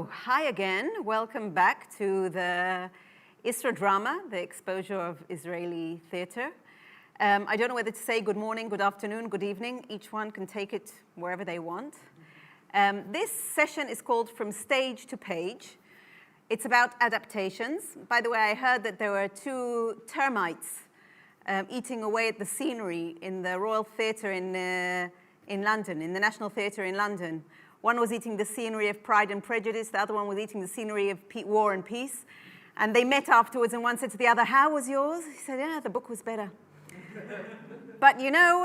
So, hi again. Welcome back to the IsraDrama, the exposure of Israeli theater. I don't know whether to say good morning, good afternoon, good evening. Each one can take it wherever they want. This session is called From Stage to Page. It's about adaptations. By the way, I heard that there were two termites eating away at the scenery in the Royal Theatre in London, in the National Theatre in London. One was eating the scenery of Pride and Prejudice, the other one was eating the scenery of War and Peace. And they met afterwards and one said to the other, "How was yours?" He said, "Yeah, the book was better." But you know,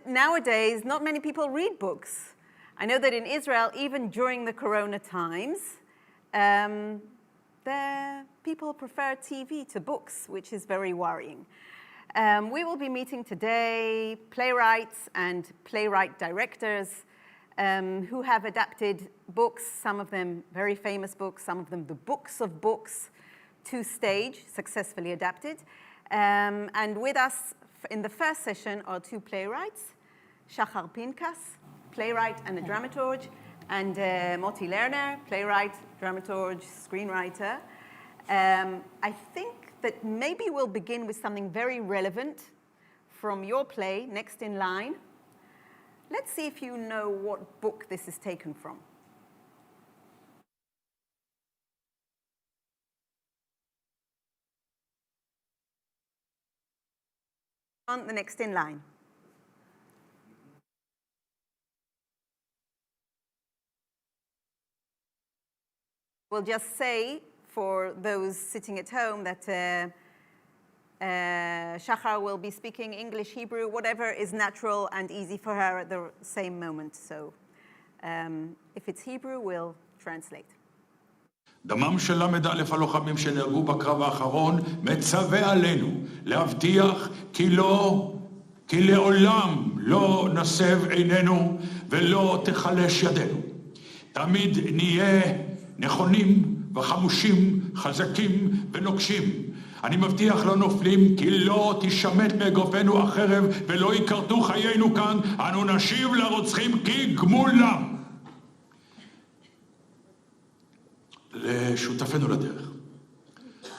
nowadays, not many people read books. I know that in Israel, even during the Corona times, people prefer TV to books, which is very worrying. We will be meeting today playwrights and playwright directors who have adapted books, some of them very famous books, some of them the books of books, to stage, successfully adapted. And with us in the first session are two playwrights, Shachar Pinkas, playwright and a dramaturge, and Moti Lerner, playwright, dramaturge, screenwriter. I think that maybe we'll begin with something very relevant from your play, Next in Line. Let's see if you know what book this is taken from. On the Next in Line. We'll just say, for those sitting at home, that Shachar will be speaking English, Hebrew, whatever is natural and easy for her at the same moment. So if it's Hebrew, we'll translate. דמם של ל"א הלוחמים שנהרגו בקרב האחרון מצווה עלינו להבטיח כי לעולם לא נסב עינינו ולא תחלש ידינו. תמיד נהיה נכונים וחמושים, חזקים ונוקשים. אני מבטיח לנופלים כי לא תשמט מאגרופנו החרב ולא יכרתו חיינו כאן. אנו נשיב לרוצחים כגמולם.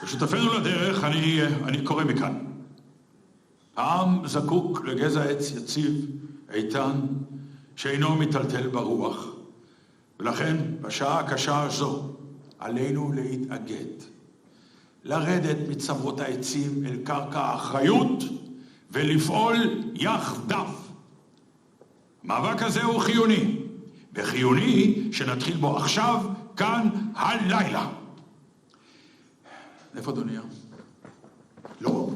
לשותפינו לדרך, אני קורא מכאן. העם זקוק לגזע עץ יציב, איתן, שאינו מטלטל ברוח. ולכן, בשעה הקשה הזו, עלינו להתאגד. לרדת מצמרות העצים אל קרקע האחריות ולפעול יחדיו. המאבק הזה הוא חיוני, וחיוני שנתחיל בו עכשיו, כאן, הלילה. איפה אדוני? לא,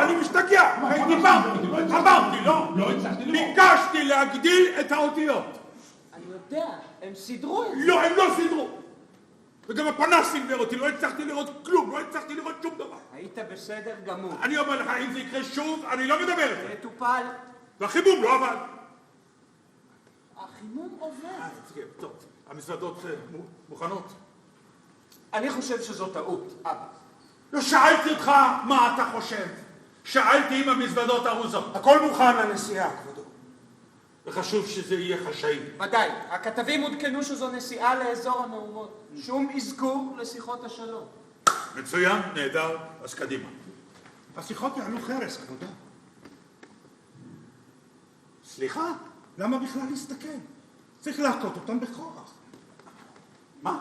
אני משתגע. אמרתי, ביקשתי להגדיל את האותיות. אני יודע, הם סידרו את זה. לא, הם לא סידרו. וגם הפנס סינבר אותי, לא הצלחתי לראות כלום, לא הצלחתי לראות שום דבר. היית בסדר גמור. אני אומר לך, אם זה יקרה שוב, אני לא מדבר את זה. זה טופל. והחימום לא עבד. החימום עובד. טוב, המזוודות מוכנות. אני חושב שזו טעות, אבא. לא שאלתי אותך מה אתה חושב. שאלתי אם המזוודות ארוזות. הכל מוכן לנסיעה, כבודו. וחשוב שזה יהיה חשאי. ודאי, הכתבים עודכנו שזו נסיעה לאזור המהומות. שום אזכור לשיחות השלום. מצוין, נהדר, אז קדימה. השיחות יעלו חרס, כבודו. סליחה, למה בכלל להסתכן? צריך להכות אותם בכוח. מה?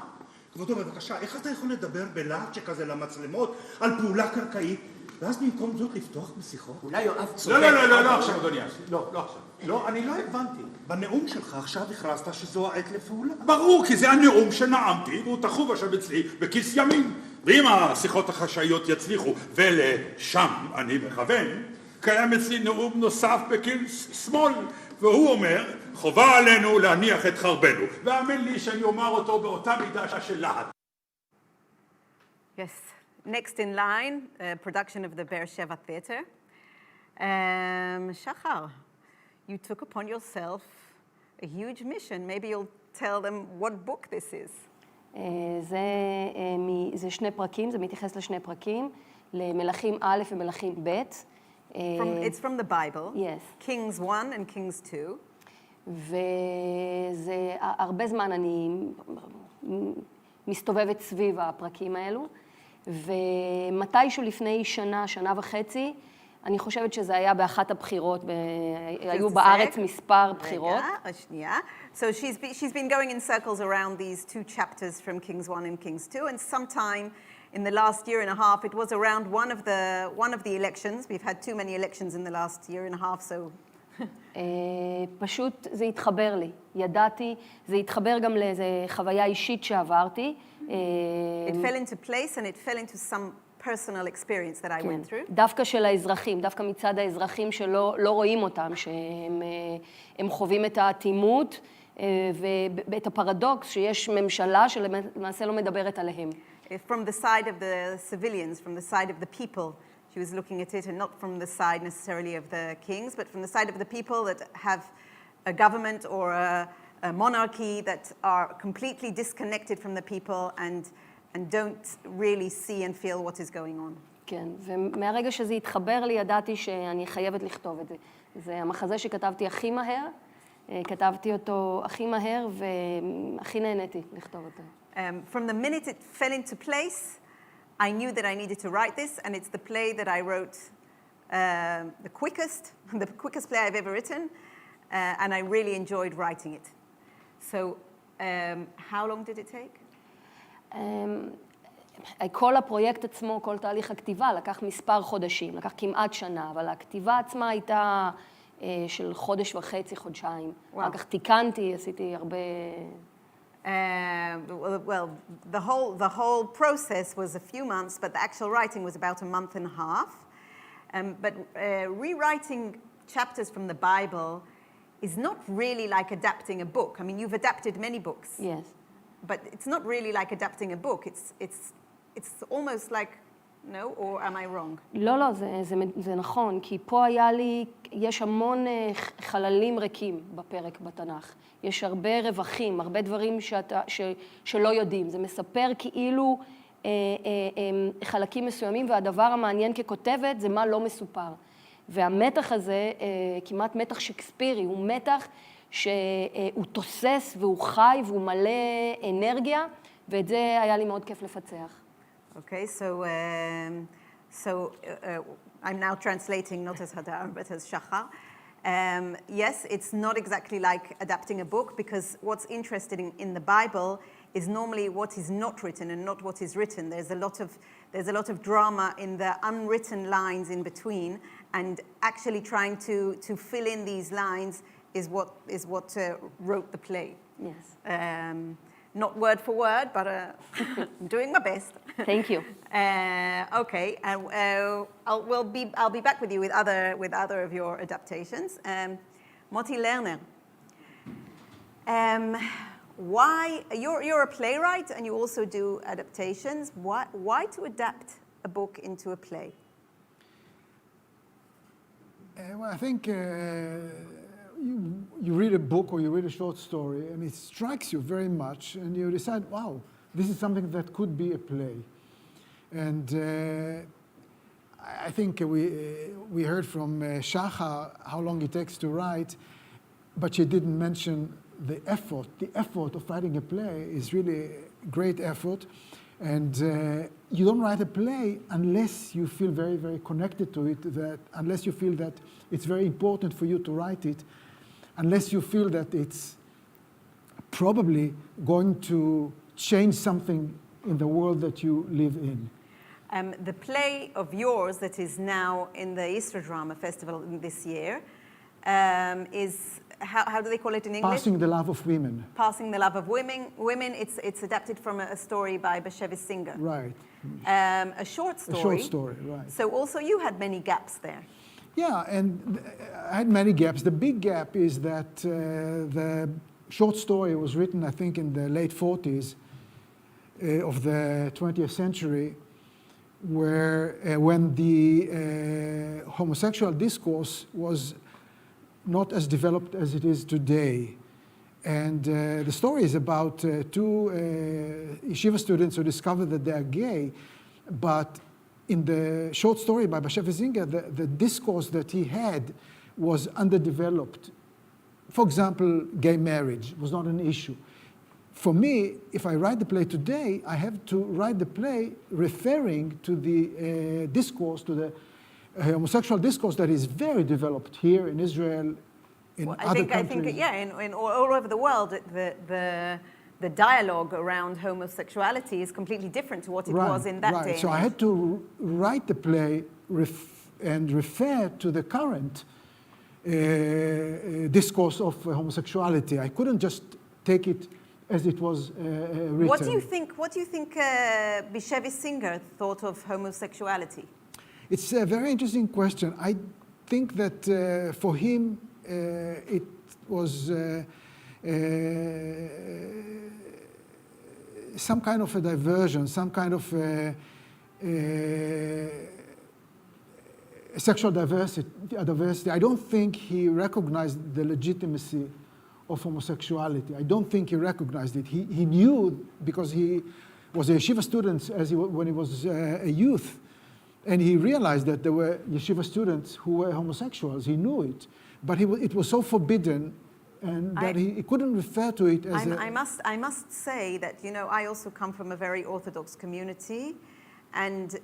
כבודו, בבקשה, איך אתה יכול לדבר בלהט שכזה למצלמות על פעולה קרקעית, ואז במקום זאת לפתוח בשיחות? אולי יואב צודק. לא, עכשיו אדוני. לא עכשיו. לא, אני לא הבנתי. בנאום שלך עכשיו הכרזת שזו העת לפעולה. ברור, כי זה הנאום שנאמתי, והוא תחוב עכשיו אצלי בכיס ימין. ואם השיחות החשאיות יצליחו, ולשם אני מכוון, קיים אצלי נאום נוסף בכיס שמאל, והוא אומר, חובה עלינו להניח את חרבנו. ואמן לי שאני אומר אותו באותה מידה של להט. Yes. Next in line, a production of the Beersheba Theatre. Shachar, you took upon yourself a huge mission. Maybe you'll tell them what book this is. זה שני פרקים, זה מתייחס לשני פרקים, למלכים א' ומלכים ב'. It's from the Bible. Yes. Kings 1 and Kings 2. וזה הרבה זמן אני מסתובבת סביב הפרקים האלו, ומתישהו לפני שנה, שנה וחצי, אני חושבת שזה היה באחת הבחירות, היו בארץ מספר בחירות. רגע, שנייה. So she's been going in circles around these two chapters from Kings 1 and Kings 2, and sometime in the last year and a half, it was around one of the elections. We've had too many elections in the last year and a half, so... פשוט זה התחבר לי, ידעתי, זה התחבר גם לאיזו חוויה אישית שעברתי. It fell into place and it fell into some personal experience that I went through. דווקא של האזרחים, דווקא מצד האזרחים שלא רואים אותם, שהם חווים את האטימות ואת הפרדוקס שיש ממשלה שלמעשה לא מדברת עליהם. From the side of the civilians, from the side of the people, she was looking at it, and not from the side necessarily of the kings, but from the side of the people that have a government or a monarchy that are completely disconnected from the people and don't really see and feel what is going on. כן, ומהרגע שזה התחבר לי, ידעתי שאני חייבת לכתוב את זה. זה המחזה שכתבתי הכי מהר, כתבתי אותו הכי מהר, והכי נהניתי לכתוב אותו. From the minute it fell into place, I knew that I needed to write this, and it's the play that I wrote the quickest play I've ever written, and I really enjoyed writing it. So, how long did it take? כל הפרויקט עצמו, כל תהליך הכתיבה, לקח מספר חודשים, לקח כמעט שנה, אבל הכתיבה עצמה הייתה של חודש וחצי, חודשיים. אחר כך תיקנתי, עשיתי הרבה... Well, the whole process was a few months, but the actual writing was about a month and a half. But rewriting chapters from the Bible is not really like adapting a book. I mean, you've adapted many books. Yes. But it's not really like adapting a book. It's almost like, no, or am I wrong? לא, זה נכון, כי פה יש המון חללים ריקים בפרק בתנ"ך. יש הרבה רווחים, הרבה דברים שלא יודעים. זה מספר כאילו חלקים מסוימים, והדבר המעניין ככותבת זה מה לא מסופר. והמתח הזה, כמעט מתח שקספירי, הוא מתח שהוא תוסס והוא חי והוא מלא אנרגיה, ואת זה היה לי מאוד כיף לפצח. Okay, so I'm now translating not as Hadar, but as Shachar. Yes, it's not exactly like adapting a book, because what's interesting in the Bible is normally what is not written and not what is written. There's a lot of drama in the unwritten lines in between, and actually trying to fill in these lines is what wrote the play. Yes. Not word for word, but I'm doing my best. Thank you. Okay, I'll be back with you with other of your adaptations. Moti Lerner, why you're a playwright and you also do adaptations? Why to adapt a book into a play? Well, I think you read a book or you read a short story and it strikes you very much and you decide, wow, this is something that could be a play. And I think we heard from Shachar how long it takes to write, but she didn't mention the effort. The effort of writing a play is really a great effort. And you don't write a play unless you feel very, very connected to it, unless you feel that it's very important for you to write it, unless you feel that it's probably going to change something in the world that you live in. The play of yours that is now in the IsraDrama Festival this year is, how do they call it in English? Passing the Love of Women. Passing the Love of Women. It's adapted from a story by Bashevis Singer. Right. A short story. A short story, right. So also you had many gaps there. Yeah, and I had many gaps. The big gap is that the short story was written, I think, in the late 40s of the 20th century, where when the homosexual discourse was not as developed as it is today. And the story is about two yeshiva students who discover that they are gay, but in the short story by Bashevis Singer, the discourse that he had was underdeveloped for example, gay marriage was not an issue. For me, if I write the play today, I have to write the play referring to the discourse, to the homosexual discourse that is very developed here in Israel, in other countries. I think, yeah, in all over the world, the dialogue around homosexuality is completely different to what it was in that day. So I had to write the play and refer to the current discourse of homosexuality. I couldn't just take it as it was written. What do you think Bishevi Singer thought of homosexuality? It's a very interesting question. I think that for him it was some kind of a diversion, some kind of sexual diversity. I don't think he recognized the legitimacy of homosexuality. I don't think he recognized it. He knew, because he was a yeshiva student when he was a youth, and he realized that there were yeshiva students who were homosexuals. He knew it, but it was so forbidden, and that he couldn't refer to it as I must say that, I also come from a very Orthodox community, and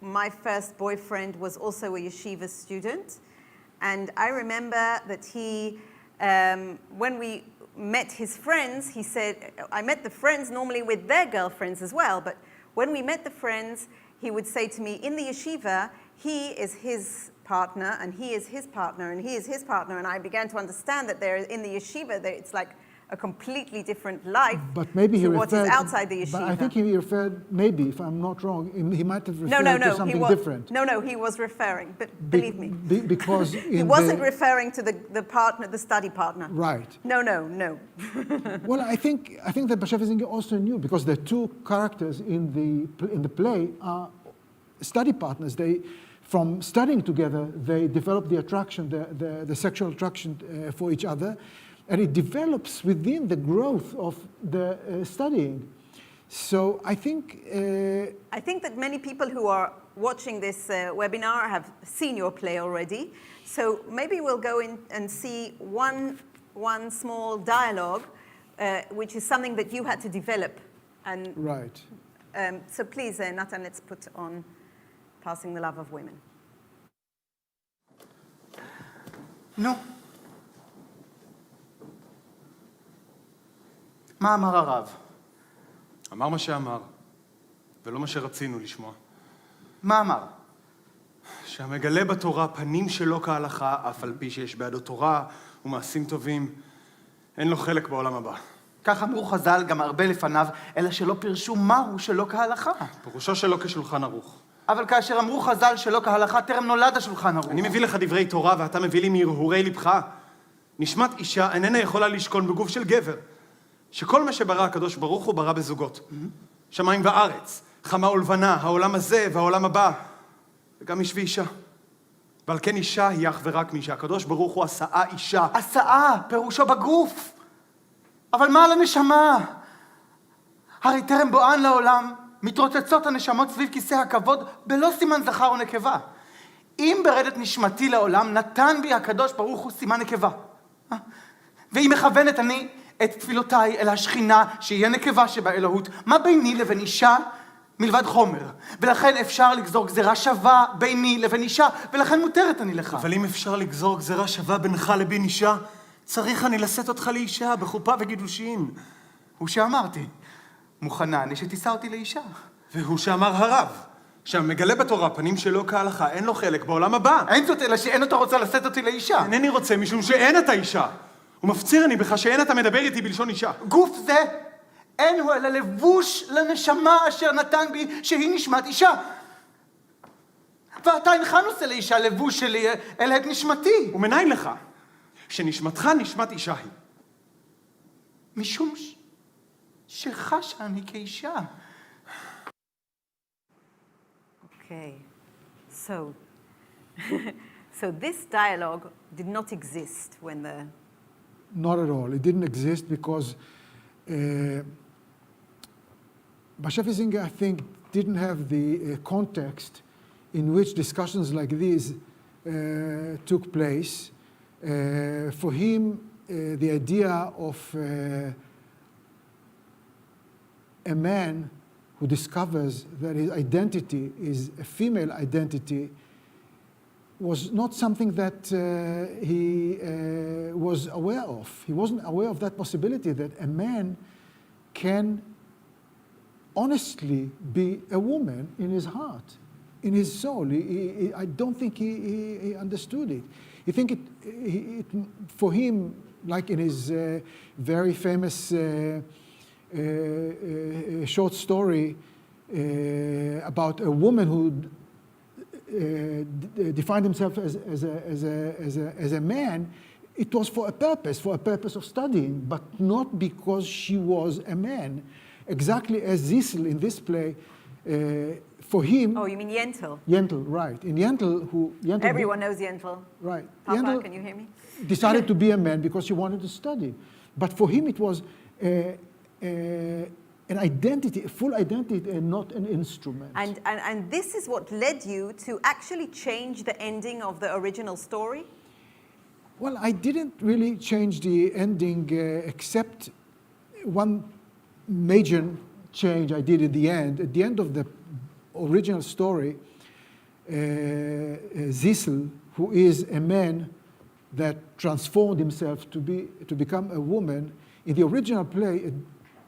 my first boyfriend was also a yeshiva student, and I remember that he, when we met his friends, he said, I met the friends normally with their girlfriends as well, but when we met the friends, he would say to me, in the yeshiva, he is his partner, and he is his partner, and he is his partner, and I began to understand that in the yeshiva, it's like a completely different life to what is outside the yeshiva. But I think he referred, maybe, if I'm not wrong, he might have referred to something different. No, he was referring, but believe me. Because he wasn't referring to the partner, the study partner. Right. No. Well, I think that Bishevi Singer also knew, because the two characters in the play are study partners. From studying together, they develop the attraction, the sexual attraction for each other, and it develops within the growth of the studying. So I think that many people who are watching this webinar have seen your play already. So maybe we'll go in and see one small dialogue, which is something that you had to develop. And right. So please, Natan, let's put on Passing the Love of Women. נו. מה אמר הרב? אמר מה שאמר, ולא מה שרצינו לשמוע. מה אמר? שהמגלה בתורה פנים שלו כהלכה, אף על פי שיש בעדו תורה ומעשים טובים, אין לו חלק בעולם הבא. כך אמרו חז"ל גם הרבה לפניו, אלא שלא פירשו מהו שלא כהלכה. פירושו שלא כשולחן ערוך. אבל כאשר אמרו חז"ל שלא כהלכה, טרם נולד השולחן ערוך. אני מביא לך דברי תורה ואתה מביא לי מהרהורי לבך. נשמת אישה איננה יכולה לשכון בגוף של גבר. שכל מה שברא הקדוש ברוך הוא ברא בזוגות. שמיים וארץ, חמה ולבנה, העולם הזה והעולם הבא. וגם איש ואישה. ועל כן אישה היא אך ורק מי שהקדוש ברוך הוא עשה אישה. עשה, פירושו בגוף. אבל מה על הנשמה? הרי טרם בואן לעולם, מתרוצצות הנשמות סביב כיסא הכבוד בלא סימן זכר ונקבה. אם ברדת נשמתי לעולם, נתן בי הקדוש ברוך הוא סימן נקבה. ואם מכוונת אני את תפילותיי אל השכינה, שיהיה נקבה שבאלוהות, מה ביני לבין אישה מלבד חומר? ולכן אפשר לגזור גזירה שווה ביני לבין אישה, ולכן מותרת אני לך. אבל אם אפשר לגזור גזירה שווה בינך לבין אישה, צריך אני לשאת אותך לאישה בחופה וגידושין. הוא שאמרתי, מוכנה אני שתישא אותי לאישה. והוא שאמר הרב, שהמגלה בתורה פנים שלו כהלכה, אין לו חלק בעולם הבא. אין זאת אלא שאין אתה רוצה לשאת אותי לאישה. אינני רוצה משום שאין אתה אישה. ומפציר אני בך שאין אתה מדבר איתי בלשון אישה. גוף זה אין הוא אלא לבוש לנשמה אשר נתן בי שהיא נשמת אישה. ואתה אינך נושא לאישה לבוש שלי אלא את נשמתי. ומניין לך שנשמתך נשמת אישה היא. משום שחשה אני כאישה. Okay, so this dialogue did not exist when the... Not at all. It didn't exist because Bishevi Singer, I think, didn't have the context in which discussions like these took place. For him, the idea of a man who discovers that his identity is a female identity was not something that he was aware of. He wasn't aware of that possibility that a man can honestly be a woman in his heart, in his soul. I don't think he understood it. I think for him, like in his very famous short story about a woman who defined himself as a man, it was for a purpose of studying, but not because she was a man. Exactly as Int'l in this play, for him... Oh, you mean Int'l? Int'l, right. In Int'l, Everyone knows Int'l. Right. Papa, Int'l can you hear me? decided to be a man because she wanted to study. But for him, it was an identity, a full identity, and not an instrument. And this is what led you to actually change the ending of the original story? Well, I didn't really change the ending except one major change I did at the end. At the end of the original story, Int'l, who is a man that transformed himself to become a woman, in the original play,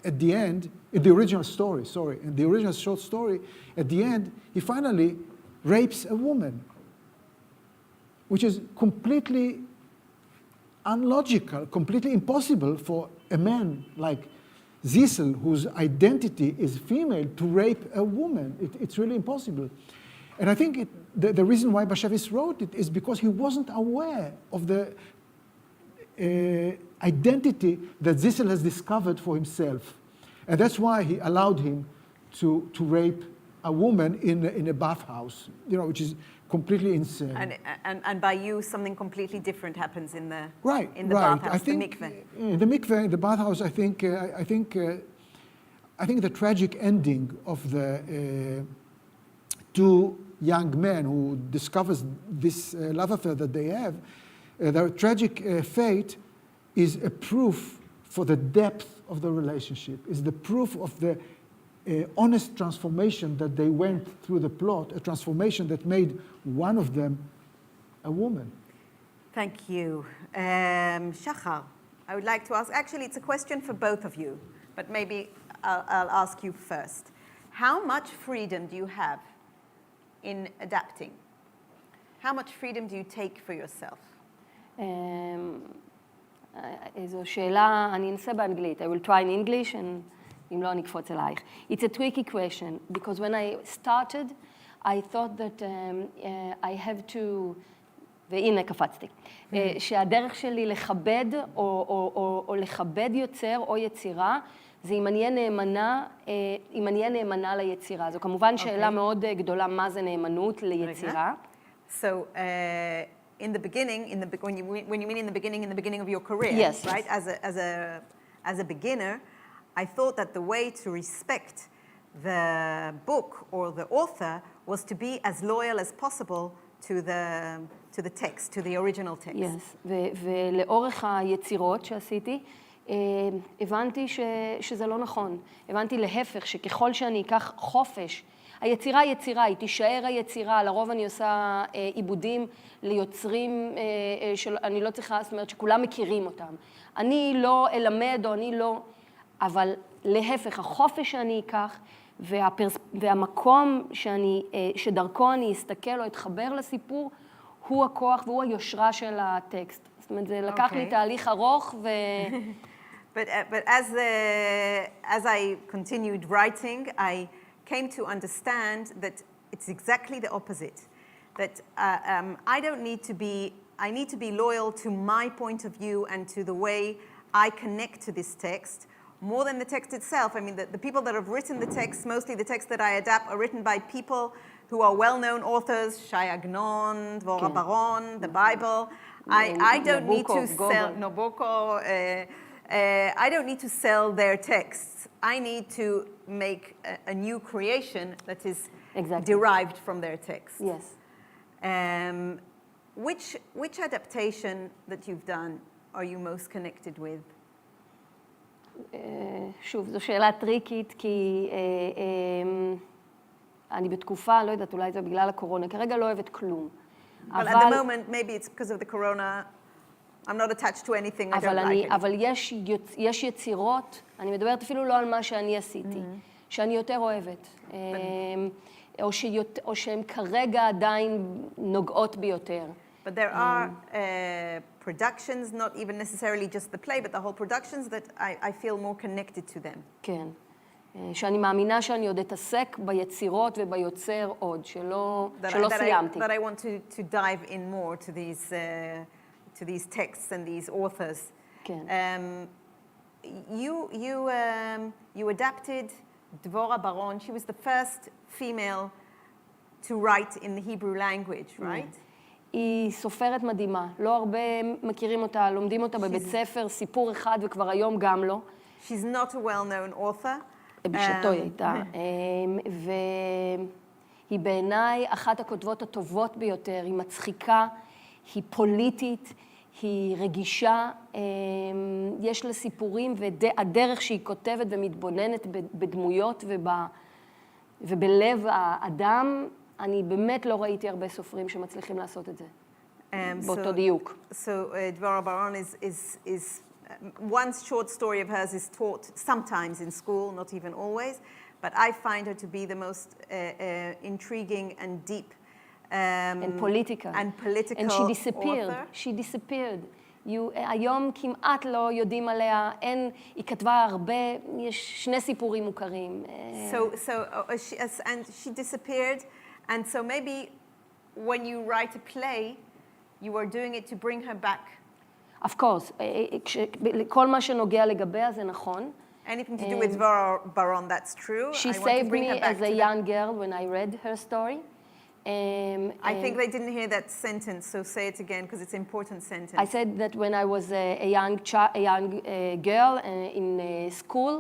at the end, in the original story, in the original short story, at the end, he finally rapes a woman, which is completely unlogical, completely impossible for a man like Int'l, whose identity is female, to rape a woman. It's really impossible. And I think the reason why Bashevis wrote it is because he wasn't aware of the identity that Int'l has discovered for himself. And that's why he allowed him to rape a woman in a bathhouse, which is completely insane. And by you, something completely different happens in the I bathhouse, think the mikveh. In the mikveh, in the bathhouse, I think the tragic ending of the two young men who discovers this love affair that they have, their tragic fate is a proof for the depth of the relationship, is the proof of the honest transformation that they went through the plot, a transformation that made one of them a woman. Thank you. Shachar, I would like to ask, actually it's a question for both of you, but maybe I'll ask you first. How much freedom do you have in adapting? How much freedom do you take for yourself? זו שאלה, אני אנסה באנגלית. I will try in English, and אם לא, אני אקפוץ אלייך. It's a tricky question, because when I started, I thought that I have to, והנה קפצתי, שהדרך שלי לכבד או לכבד יוצר או יצירה, זה אם אני אהיה נאמנה ליצירה. זו כמובן שאלה מאוד גדולה, מה זה נאמנות ליצירה. So, in the beginning, when you mean in the beginning of your career, yes, right? Yes. As a beginner, I thought that the way to respect the book or the author was to be as loyal as possible to the text, to the original text. Yes, ולאורך היצירות שעשיתי, הבנתי שזה לא נכון. הבנתי להפך, שככל שאני אקח חופש, היצירה היא יצירה, היא תישאר היצירה, לרוב אני עושה עיבודים ליוצרים שאני לא צריכה, זאת אומרת שכולם מכירים אותם. אני לא אלמד או אני לא, אבל להפך, החופש שאני אקח והמקום שדרכו אני אסתכל או אתחבר לסיפור, הוא הכוח והוא היושרה של הטקסט. זאת אומרת, זה לקח לי תהליך ארוך ו... But as I continued writing, I came to understand that it's exactly the opposite. That I need to be loyal to my point of view and to the way I connect to this text more than the text itself. I mean, the people that have written the text, mostly the texts that I adapt, are written by people who are well-known authors, Shai Agnon, Dvorah Baron, the Bible. I don't need to sell Nabokov. I don't need to sell their texts. I need to make a new creation that is derived from their text. Yes. Which adaptation that you've done are you most connected with? שוב, זו שאלה טריקית, כי אני בתקופה, לא יודעת, אולי זה בגלל הקורונה, כרגע לא אוהבת כלום. Well, at the moment, maybe it's because of the corona. I'm not attached to anything. I don't like it. אבל יש יצירות, אני מדברת אפילו לא על מה שאני עשיתי, שאני יותר אוהבת. או שהן כרגע עדיין נוגעות ביותר. But there are productions, not even necessarily just the play, but the whole productions that I feel more connected to them. כן. שאני מאמינה שאני עוד אתעסק ביצירות וביוצר עוד, שלא סיימתי. That I want to dive in more to these texts and these authors. כן. You adapted Dvorah Baron. She was the first female to write in the Hebrew language, right? היא סופרת מדהימה. לא הרבה מכירים אותה, לומדים אותה בבית ספר, סיפור אחד וכבר היום גם לא. She's not a well-known author. בשעתו היא הייתה. והיא בעיניי אחת הכותבות הטובות ביותר. היא מצחיקה, היא פוליטית, היא רגישה, יש לה סיפורים, והדרך שהיא כותבת ומתבוננת בדמויות ובלב האדם, אני באמת לא ראיתי הרבה סופרים שמצליחים לעשות את זה, באותו דיוק. So Dvorah Baron is one short story of hers is taught sometimes in school, not even always, but I find her to be the most intriguing and deep and political and she disappeared. author. She disappeared. היום כמעט לא יודעים עליה, היא כתבה הרבה, יש שני סיפורים מוכרים. And she disappeared, and so maybe when you write a play, you are doing it to bring her back. Of course, כל מה שנוגע לגביה זה נכון. Anything to do with Dvorah Baron, that's true. She saved me as a young girl when I read her story. I think they didn't hear that sentence, so say it again because it's an important sentence. I said that when I was a young girl in school,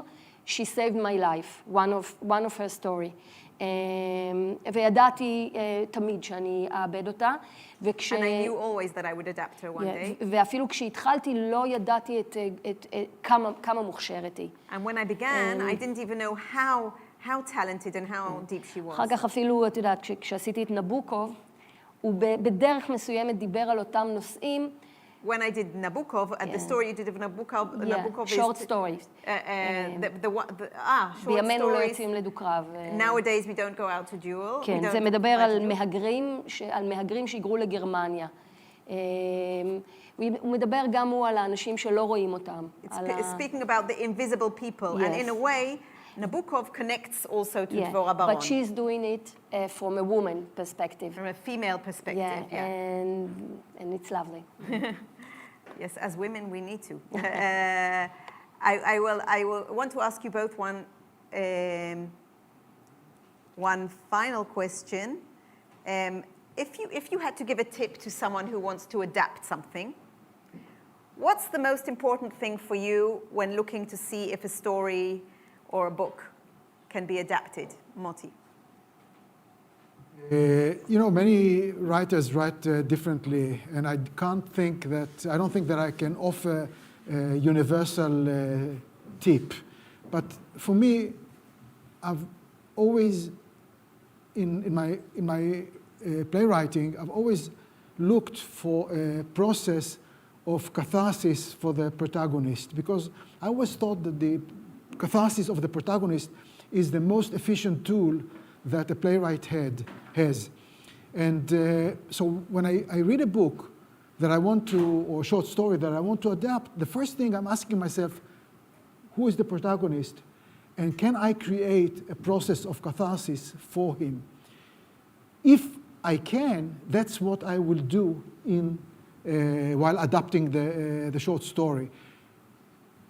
she saved my life, one of her story. וידעתי תמיד שאני אאבד אותה. And I knew always that I would adapt her one day. ואפילו כשהתחלתי לא ידעתי כמה מוכשרת היא. And when I began, I didn't even know how talented and how deep she was. אחר כך אפילו, את יודעת, כשעשיתי את נבוקוב, הוא בדרך מסוימת דיבר על אותם נושאים. When I did Nabokov, the story you did of Nabokov is... short stories. short בימינו לא stories. יוצאים לדו-קרב. Nowadays we don't go out to duel. כן, זה מדבר על מהגרים שהיגרו לגרמניה. הוא מדבר גם הוא על האנשים שלא רואים אותם. Speaking about the invisible people, and in a way, Nabokov connects also to Dvorah Baron. But she's doing it from a woman perspective. From a female perspective, And it's lovely. Yes, as women we need to. I will want to ask you both one final question. If you had to give a tip to someone who wants to adapt something, what's the most important thing for you when looking to see if a story or a book can be adapted? Moti. Many writers write differently, and I don't think that I can offer a universal tip. But for me, I've always, in my playwriting, I've always looked for a process of catharsis for the protagonist, because I always thought that the catharsis of the protagonist is the most efficient tool that a playwright has. And so when I read a book that I want to, or a short story that I want to adapt, the first thing I'm asking myself, who is the protagonist? And can I create a process of catharsis for him? If I can, that's what I will do while adapting the short story.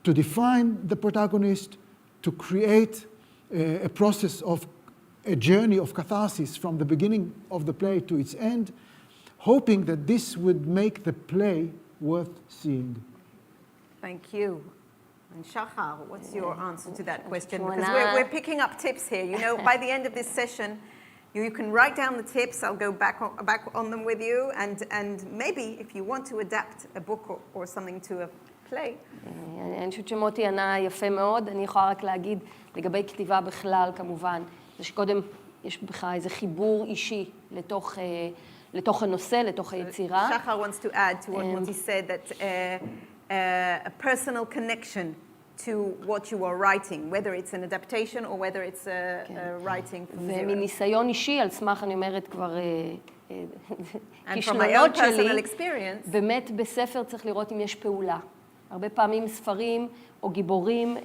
To define the protagonist, to create a process of a journey of catharsis from the beginning of the play to its end, hoping that this would make the play worth seeing. Thank you. And Shachar, what's your answer to that question? Because we're picking up tips here. By the end of this session, You can write down the tips. I'll go back on them with you, and maybe if you want to adapt a book or something to a play. אני חושבת שמוטי ענה יפה מאוד. אני יכולה רק להגיד לגבי כתיבה בכלל, כמובן, זה שקודם יש בך איזה חיבור אישי לתוך הנושא, לתוך היצירה. Shachar wants to add to what Moti said, that a personal connection to what you are writing, whether it's an adaptation or whether it's a writing from zero. ומניסיון אישי, על סמך, אני אומרת כבר, And from my own כישלונות personal שלי, experience, באמת בספר צריך לראות אם יש פעולה. הרבה פעמים ספרים או גיבורים,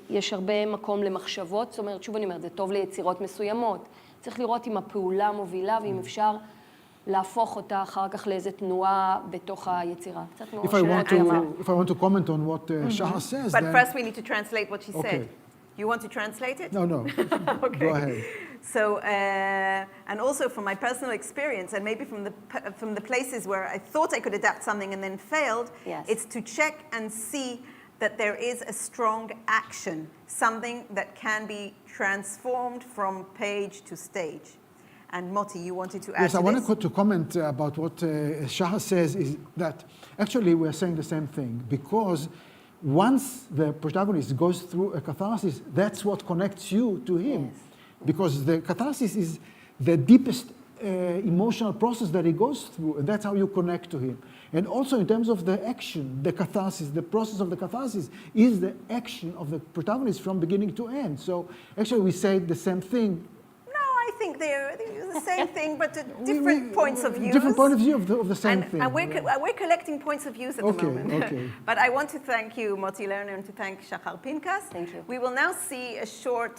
יש הרבה מקום למחשבות, זאת אומרת, שוב אני אומרת, זה טוב ליצירות מסוימות. צריך לראות אם הפעולה מובילה ואם אפשר להפוך אותה אחר כך לאיזה תנועה בתוך היצירה. קצת מאוד If I want to comment on what Shahar says, but then... first we need to translate what she said. Okay. You want to translate it? No. Okay. Go ahead. So, and also from my personal experience, and maybe from the places where I thought I could adapt something and then failed, Yes. it's to check and see that there is a strong action, something that can be transformed from page to stage. And Moti, you wanted to add Yes, to I this? wanted to comment about what Shahar says, is that actually we're saying the same thing, because once the protagonist goes through a catharsis, that's what connects you to him. Yes. Because the catharsis is the deepest emotional process that he goes through, and that's how you connect to him. And also in terms of the action, the catharsis, the process of the catharsis is the action of the protagonist from beginning to end. So actually we say the same thing. No, I think they're the same thing, but at different points of view. Different point of view of the same thing. And we're collecting points of views at the moment. Okay. But I want to thank you, Moti Lerner, and to thank Shachar Pinkas. Thank you. We will now see a short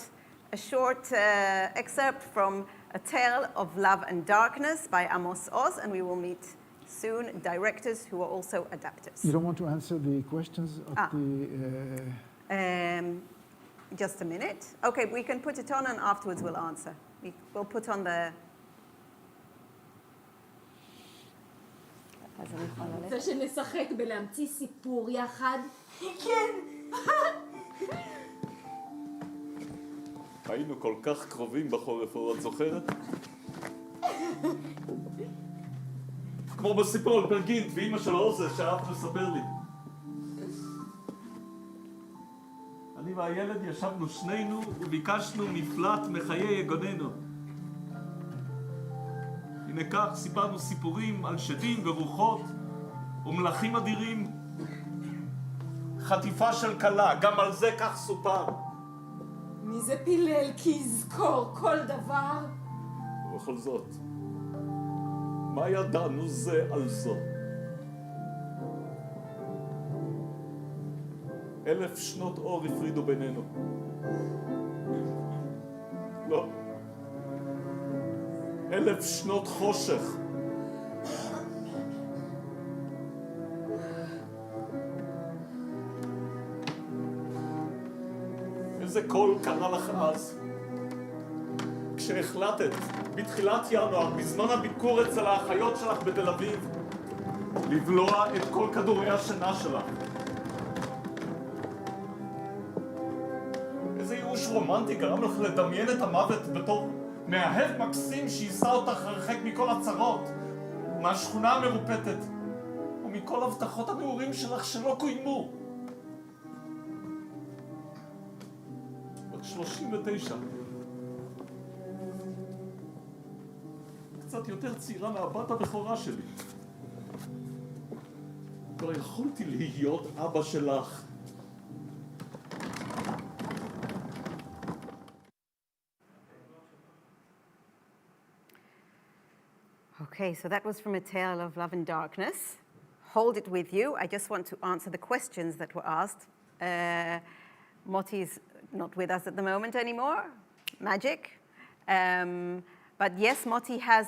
excerpt from A Tale of Love and Darkness by Amos Oz, and we will meet soon directors who are also adapters. You don't want to answer the questions of Just a minute. Okay, we can put it on and afterwards we'll answer. We'll put on the... אז אני יכולה ללכת. רוצה שנשחק בלהמציא סיפור יחד? היינו כל כך קרובים בחורף, את זוכרת? כמו בסיפור על פרגינט ואימא של האוזר שאהבת לספר לי. אני והילד ישבנו שנינו וביקשנו מפלט מחיי יגוננו. הנה כך סיפרנו סיפורים על שדים ורוחות ומלאכים אדירים. חטיפה של כלה, גם על זה כך סופר. מי זה פילל כי יזכור כל דבר? ובכל זאת, מה ידענו זה על זו? 1000 שנות אור הפרידו בינינו. לא. 1000 שנות חושך. איזה קול קרא לך אז? כשהחלטת, בתחילת ינואר, בזמן הביקור אצל האחיות שלך בתל אביב, לבלוע את כל כדורי השינה שלך. איזה ייאוש רומנטי גרם לך לדמיין את המוות בתור מאהב מקסים שיישא אותך הרחק מכל הצרות, מהשכונה המרופטת, ומכל הבטחות הנעורים שלך שלא קוימו. בת 39. קצת יותר צעירה מהבת הבכורה שלי. כבר יכולתי להיות אבא שלך. Okay, so that was from A Tale of Love and Darkness. Hold it with you. I just want to answer the questions that were asked. Moti's not with us at the moment anymore. Magic. But yes, Moti has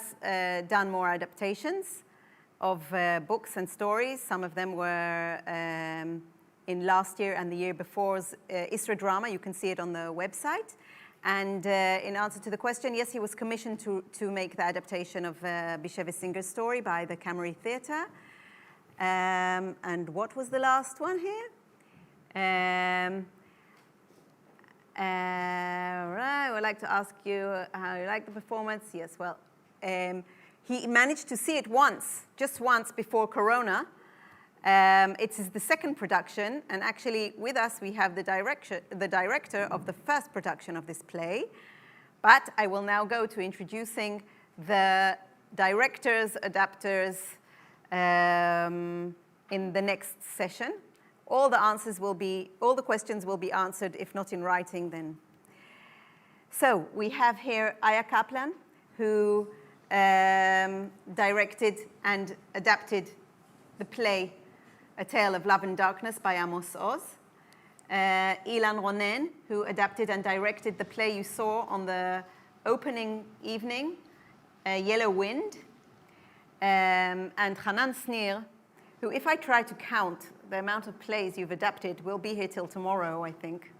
done more adaptations of books and stories. Some of them were in last year and the year before's IsraDrama. You can see it on the website. And in answer to the question, yes, he was commissioned to make the adaptation of Bisheva Singer's story by the Camry Theatre. And what was the last one here? Right, I would like to ask you how you like the performance. Yes, well, he managed to see it once, just once before Corona. It is the second production, and actually with us we have the director of the first production of this play. But I will now go to introducing the directors, adapters in the next session. All the questions will be answered, if not in writing, then. So we have here Aya Kaplan, who directed and adapted the play A Tale of Love and Darkness by Amos Oz. Ilan Ronen, who adapted and directed the play you saw on the opening evening, Yellow Wind. And Hanan Snir, who, if I try to count the amount of plays you've adapted, will be here till tomorrow, I think.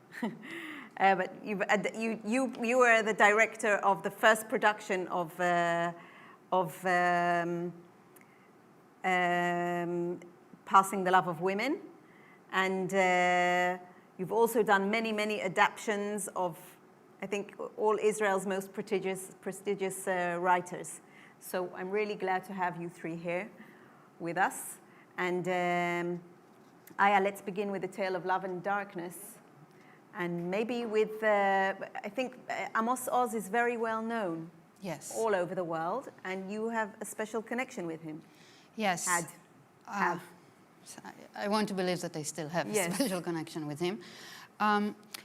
But you were the director of the first production of Passing the Love of Women. And you've also done many, many adaptations of, I think, all Israel's most prestigious writers. So I'm really glad to have you three here with us. And Aya, let's begin with A Tale of Love and Darkness. And maybe with, I think Amos Oz is very well known. Yes. All over the world, and you have a special connection with him. Yes. Have. I want to believe that I still have Yes. a special connection with him.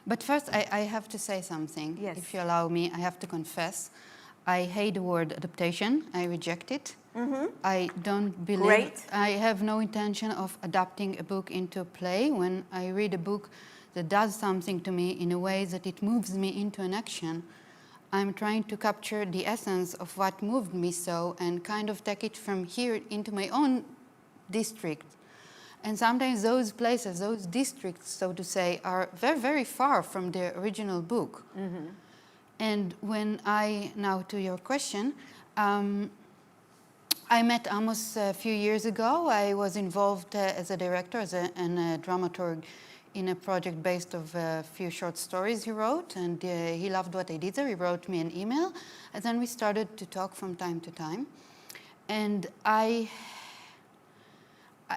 But first, I have to say something. Yes. If you allow me, I have to confess. I hate the word adaptation. I reject it. Mm-hmm. I don't believe... Great. I have no intention of adapting a book into a play. When I read a book that does something to me in a way that it moves me into an action, I'm trying to capture the essence of what moved me so and kind of take it from here into my own district. And sometimes those places, those districts, so to say, are very, very far from the original book. Mm-hmm. And when now to your question, I met Amos a few years ago. I was involved as a director and a dramaturg in a project based of a few short stories he wrote, and he loved what I did there. He wrote me an email, and then we started to talk from time to time. And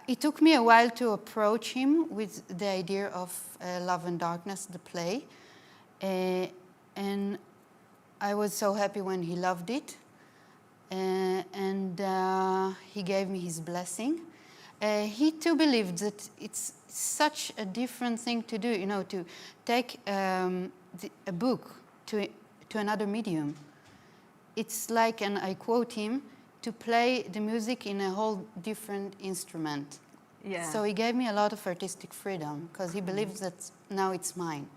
it took me a while to approach him with the idea of Love and Darkness, the play. And I was so happy when he loved it. And he gave me his blessing. He too believed that it's such a different thing to do, to take a book to another medium. It's like, and I quote him, to play the music in a whole different instrument. Yeah. So he gave me a lot of artistic freedom because he believes that now it's mine.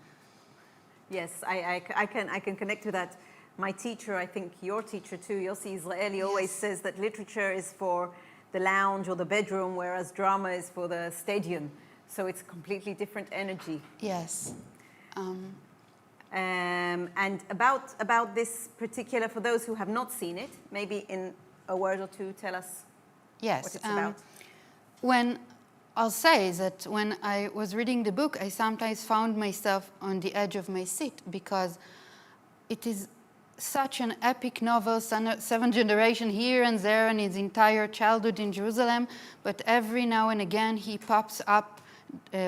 Yes, I can connect to that. My teacher, I think your teacher too, Yossi Israeli, always says that literature is for the lounge or the bedroom, whereas drama is for the stadium. So it's a completely different energy. Yes. And about this particular, for those who have not seen it, maybe in a word or two, tell us what it's about. When I'll say that when I was reading the book, I sometimes found myself on the edge of my seat because it is such an epic novel, seven generations here and there, and his entire childhood in Jerusalem. But every now and again, he pops up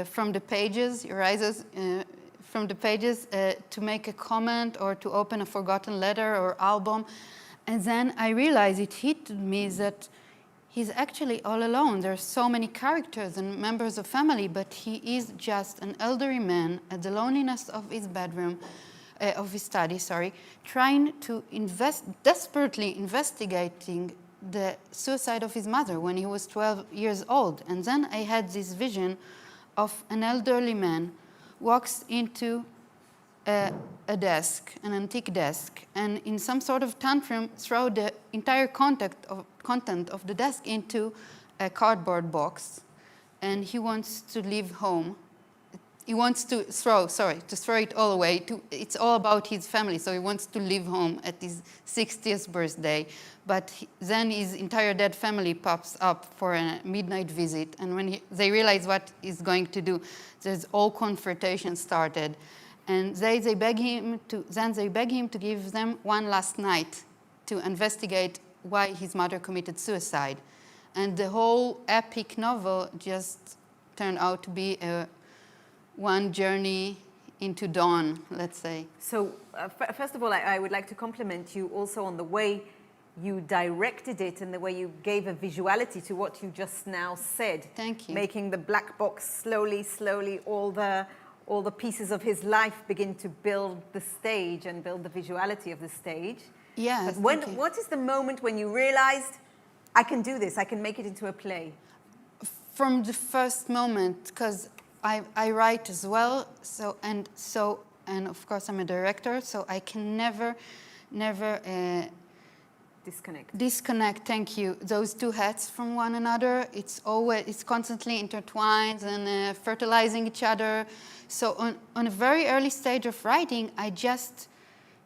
from the pages, he rises from the pages to make a comment or to open a forgotten letter or album. And then I realized it hit me that he's actually all alone. There are so many characters and members of family, but he is just an elderly man at the loneliness of his bedroom, of his study, trying to desperately investigating the suicide of his mother when he was 12 years old. And then I had this vision of an elderly man walks into a desk, an antique desk, and in some sort of tantrum throw the entire content of the desk into a cardboard box, and he wants to leave home. He wants to throw it all away. It's all about his family, so he wants to leave home at his 60th birthday. But then his entire dead family pops up for a midnight visit, and when they realize what he's going to do, there's all confrontation started. And they beg him to give them one last night to investigate why his mother committed suicide. And the whole epic novel just turned out to be one journey into dawn, let's say. So, first of all, I would like to compliment you also on the way you directed it and the way you gave a visuality to what you just now said. Thank you. Making the black box slowly, all the pieces of his life begin to build the stage and build the visuality of the stage. Yes. But what is the moment when you realized, I can do this, I can make it into a play? From the first moment, because I write as well, and of course I'm a director, so I can never disconnect. Thank you. Those two hats from one another. It's constantly intertwined and fertilizing each other. So on a very early stage of writing, I just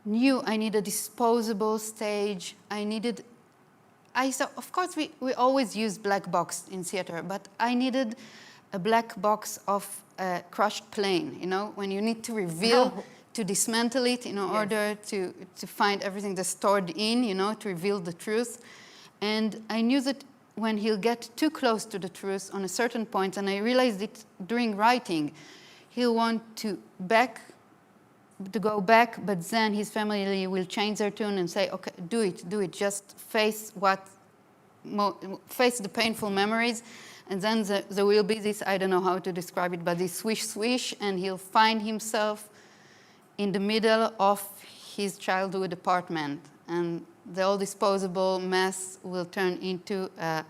knew I needed a disposable stage. Of course, we always use black box in theater, but I needed a black box of a crushed plane, when you need to reveal, to dismantle it in order to find everything that's stored in, to reveal the truth. And I knew that when he'll get too close to the truth on a certain point, and I realized it during writing, he'll want to go back, but then his family will change their tune and say, okay, do it, just face the painful memories, and then there will be this, I don't know how to describe it, but this swish, and he'll find himself in the middle of his childhood apartment, and the all disposable mess will turn into a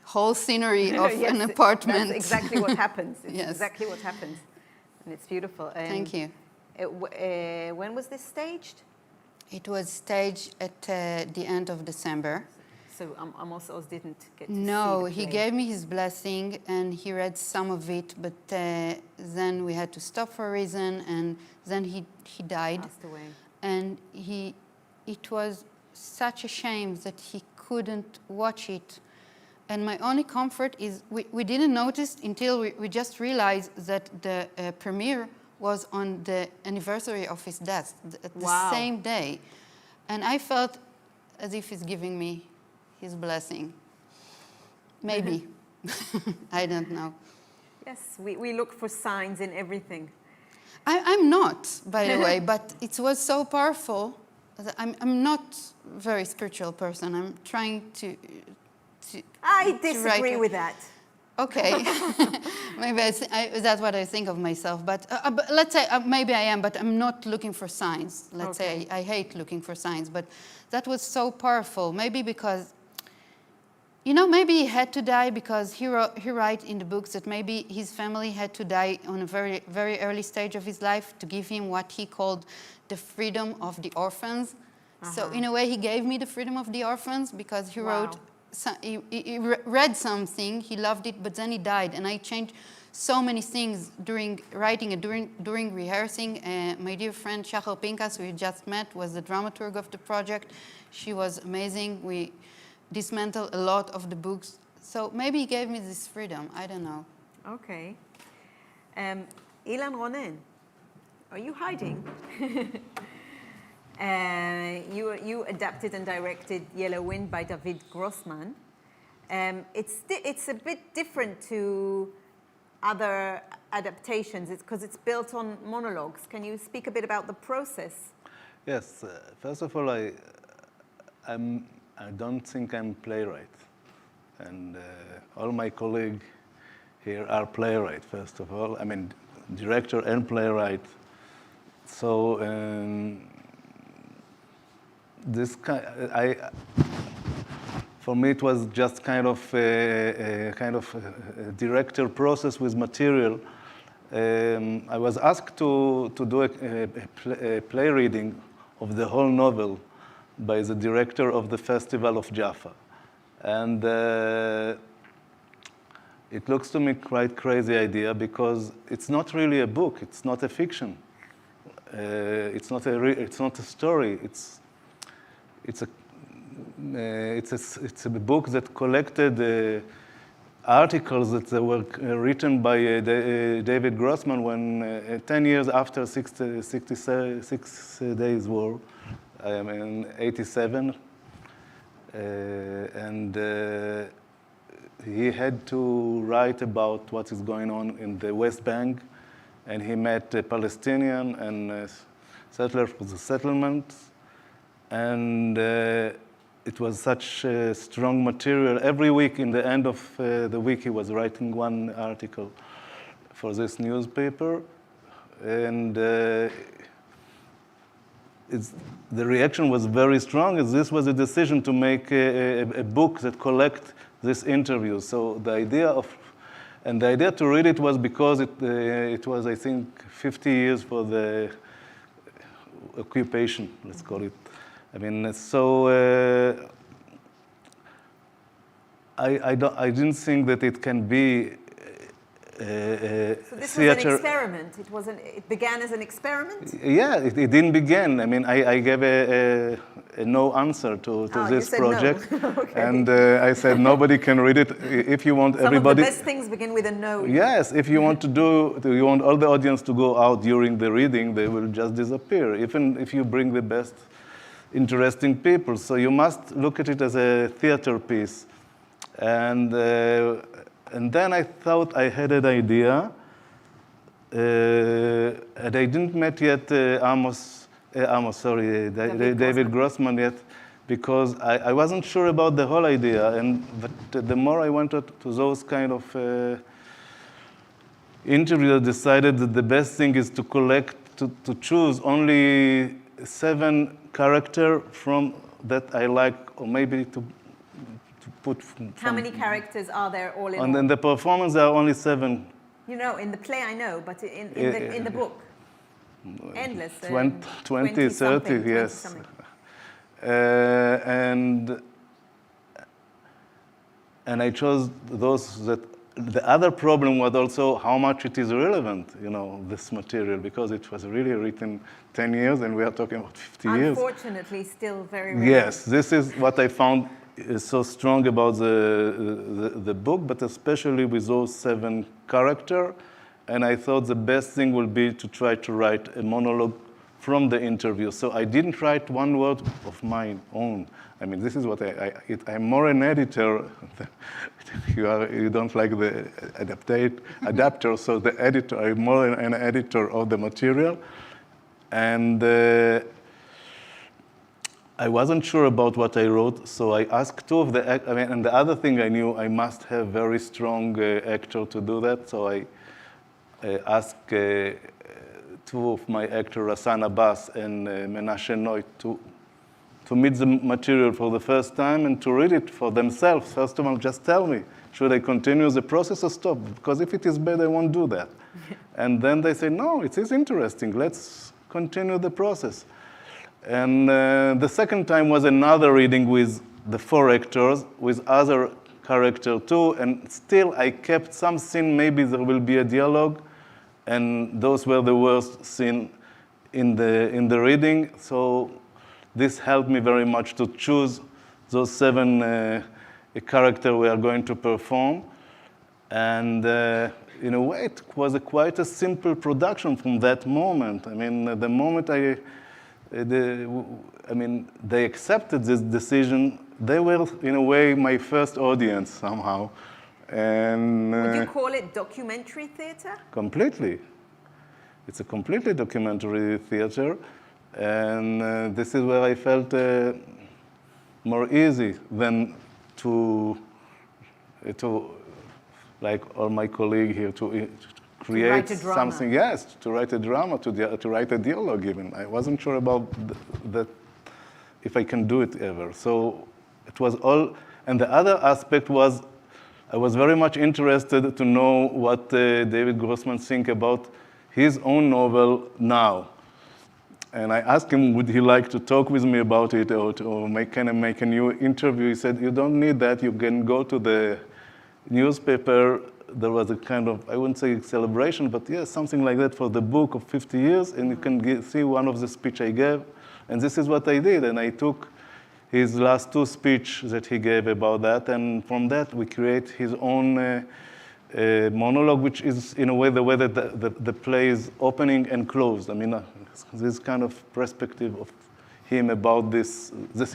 whole scenery of an apartment. That's exactly what happens. It's Yes. exactly what happens. And it's beautiful. And Thank you. When was this staged? It was staged at the end of December. So Amos Oz didn't get to see No, the he play. gave me his blessing and he read some of it, but then we had to stop for a reason, and then he died. Passed away. And it was such a shame that he couldn't watch it. And my only comfort is we didn't notice until we just realized that the premiere was on the anniversary of his death, at the Wow. same day. And I felt as if he's giving me his blessing. Maybe. I don't know. Yes, we look for signs in everything. I'm not, by the way, but it was so powerful. I'm not a very spiritual person. I'm trying to I disagree with that. Okay, maybe that's what I think of myself. But let's say maybe I am, but I'm not looking for signs. Let's say I hate looking for signs. But that was so powerful. Maybe because, maybe he had to die because he writes in the books that maybe his family had to die on a very, very early stage of his life to give him what he called the freedom of the orphans. So in a way, he gave me the freedom of the orphans because he wrote. He read something, he loved it, but then he died. And I changed so many things during writing and during rehearsing. My dear friend Shachar Pinkas, who you just met, was the dramaturg of the project. She was amazing. We dismantled a lot of the books. So maybe he gave me this freedom. I don't know. Okay. Ilan Ronen, are you hiding? You adapted and directed Yellow Wind by David Grossman. It's a bit different to other adaptations because it's built on monologues. Can you speak a bit about the process? Yes. First of all, I don't think I'm playwright, and all my colleagues here are playwright. First of all, I mean director and playwright. So. For me, it was just kind of a director process with material. I was asked to do a play reading of the whole novel by the director of the Festival of Jaffa. And it looks to me quite crazy idea because it's not really a book. It's not a fiction. It's not a story. It's a book that collected articles that were written by David Grossman when 10 years after 66 Days War, in 87, and he had to write about what is going on in the West Bank, and he met a Palestinian and settlers for the settlements, and it was such strong material. Every week, in the end of the week, he was writing one article for this newspaper, and the reaction was very strong, as this was a decision to make a book that collect this interview. So the idea to read it was because it was, I think, 50 years for the occupation, let's call it. I mean, so I didn't think that it can be So this was an experiment. It began as an experiment? Yeah, it didn't begin. I mean, I gave a no answer to this project. No. Okay. And I said, nobody can read it. If you want everybody... Some of the best things begin with a no. Yes, if you want you want all the audience to go out during the reading, they will just disappear, even if you bring the best interesting people. So you must look at it as a theater piece. And then I thought I had an idea, and I didn't met yet David Grossman yet, because I wasn't sure about the whole idea. But the more I went to those kind of interviews, I decided that the best thing is to choose only 7 characters from that I like, or maybe to put. How many characters are there all in all? And in the performance, there are only 7. You know, in the play I know, but in the book, endless. 20, 30, yes. And I chose those that. The other problem was also how much it is relevant, this material, because it was really written 10 years, and we are talking about 50 years. Unfortunately, still very relevant. Yes, this is what I found is so strong about the book, but especially with those 7 characters. And I thought the best thing would be to try to write a monologue from the interview. So I didn't write one word of my own. I mean, this is what I'm more an editor. You don't like the adapter, so the editor, I'm more an editor of the material. And I wasn't sure about what I wrote, so I asked 2 of the actors. And the other thing I knew, I must have very strong actor to do that, so I asked 2 of my actors, Hassan Abbas and Menashe Noy, to meet the material for the first time and to read it for themselves. First of all, just tell me, should I continue the process or stop? Because if it is bad, I won't do that. And then they say, no, it is interesting. Let's continue the process. And the second time was another reading with the 4 actors, with other characters too. And still, I kept some scene, maybe there will be a dialogue. And those were the worst scene in the reading. So this helped me very much to choose those 7 characters we are going to perform. And in a way, it was quite a simple production from that moment. I mean, the moment they accepted this decision, they were, in a way, my first audience somehow. And would you call it documentary theater? Completely. It's a completely documentary theater. And this is where I felt more easy than to like all my colleagues here, to create something. Yes, to write a drama, to write a dialogue even. I wasn't sure about that, if I can do it ever. So it was all, and the other aspect was, I was very much interested to know what David Grossman think about his own novel now. And I asked him, would he like to talk with me about it, or make a new interview? He said, you don't need that. You can go to the newspaper. There was a kind of, I wouldn't say celebration, but yes, something like that for the book of 50 years. And you can see one of the speech I gave. And this is what I did. And I took his last two speeches that he gave about that, and from that we create his own monologue, which is in a way the way that the play is opening and closed. I mean, this kind of perspective of him about the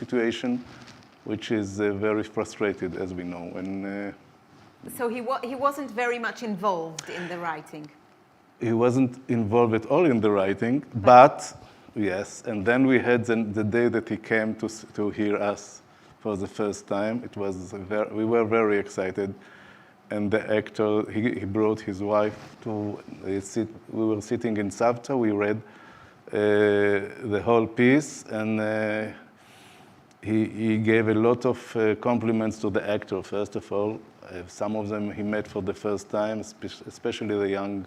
situation, which is very frustrated, as we know. And so he wasn't very much involved in the writing. he wasn't involved at all in the writing, but yes. And then we had the day that he came to hear us for the first time. It was we were very excited. And the actor, he brought his wife to sit. We were sitting in Savta. We read the whole piece, and he gave a lot of compliments to the actor. First of all, some of them he met for the first time, especially the young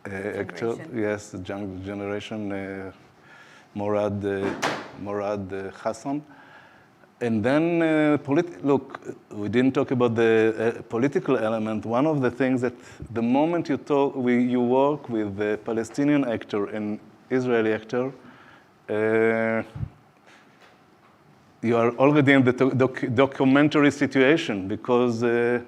actor. Yes, the young generation, Morad Hassan. And then, look, we didn't talk about the political element. One of the things that the moment you work with the Palestinian actor and Israeli actor, you are already in the documentary situation, because there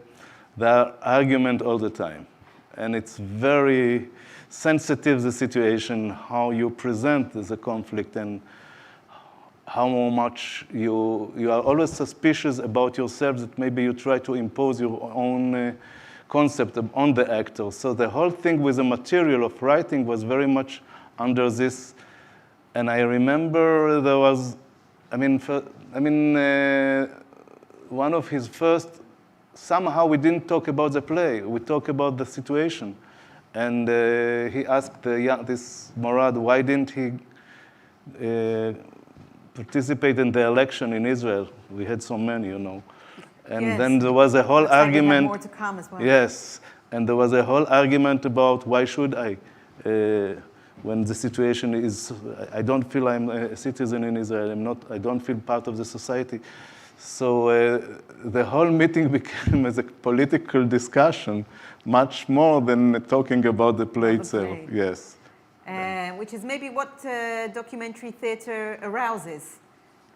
are arguments all the time. And it's very sensitive, the situation, how you present the conflict, and how much you are always suspicious about yourself, that maybe you try to impose your own concept on the actor. So the whole thing with the material of writing was very much under this. And I remember there was, one of his first, somehow we didn't talk about the play, we talked about the situation. And he asked this Morad, why didn't he participate in the election in Israel? We had so many, you know. And yes. Then there was a whole argument. More to come as well. Yes, and there was a whole argument about why should I, when the situation is, I don't feel I'm a citizen in Israel. I don't feel part of the society. So the whole meeting became as a political discussion, much more than talking about the play itself. Yes. Which is maybe what documentary theater arouses.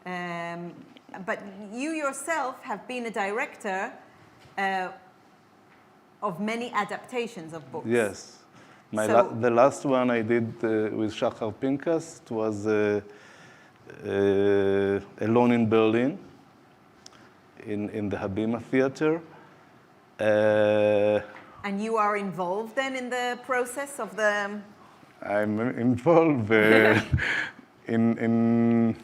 But you yourself have been a director of many adaptations of books. Yes. The last one I did with Shachar Pinkas, it was Alone in Berlin, in the Habima Theater. And you are involved then in the process of the... I'm involved in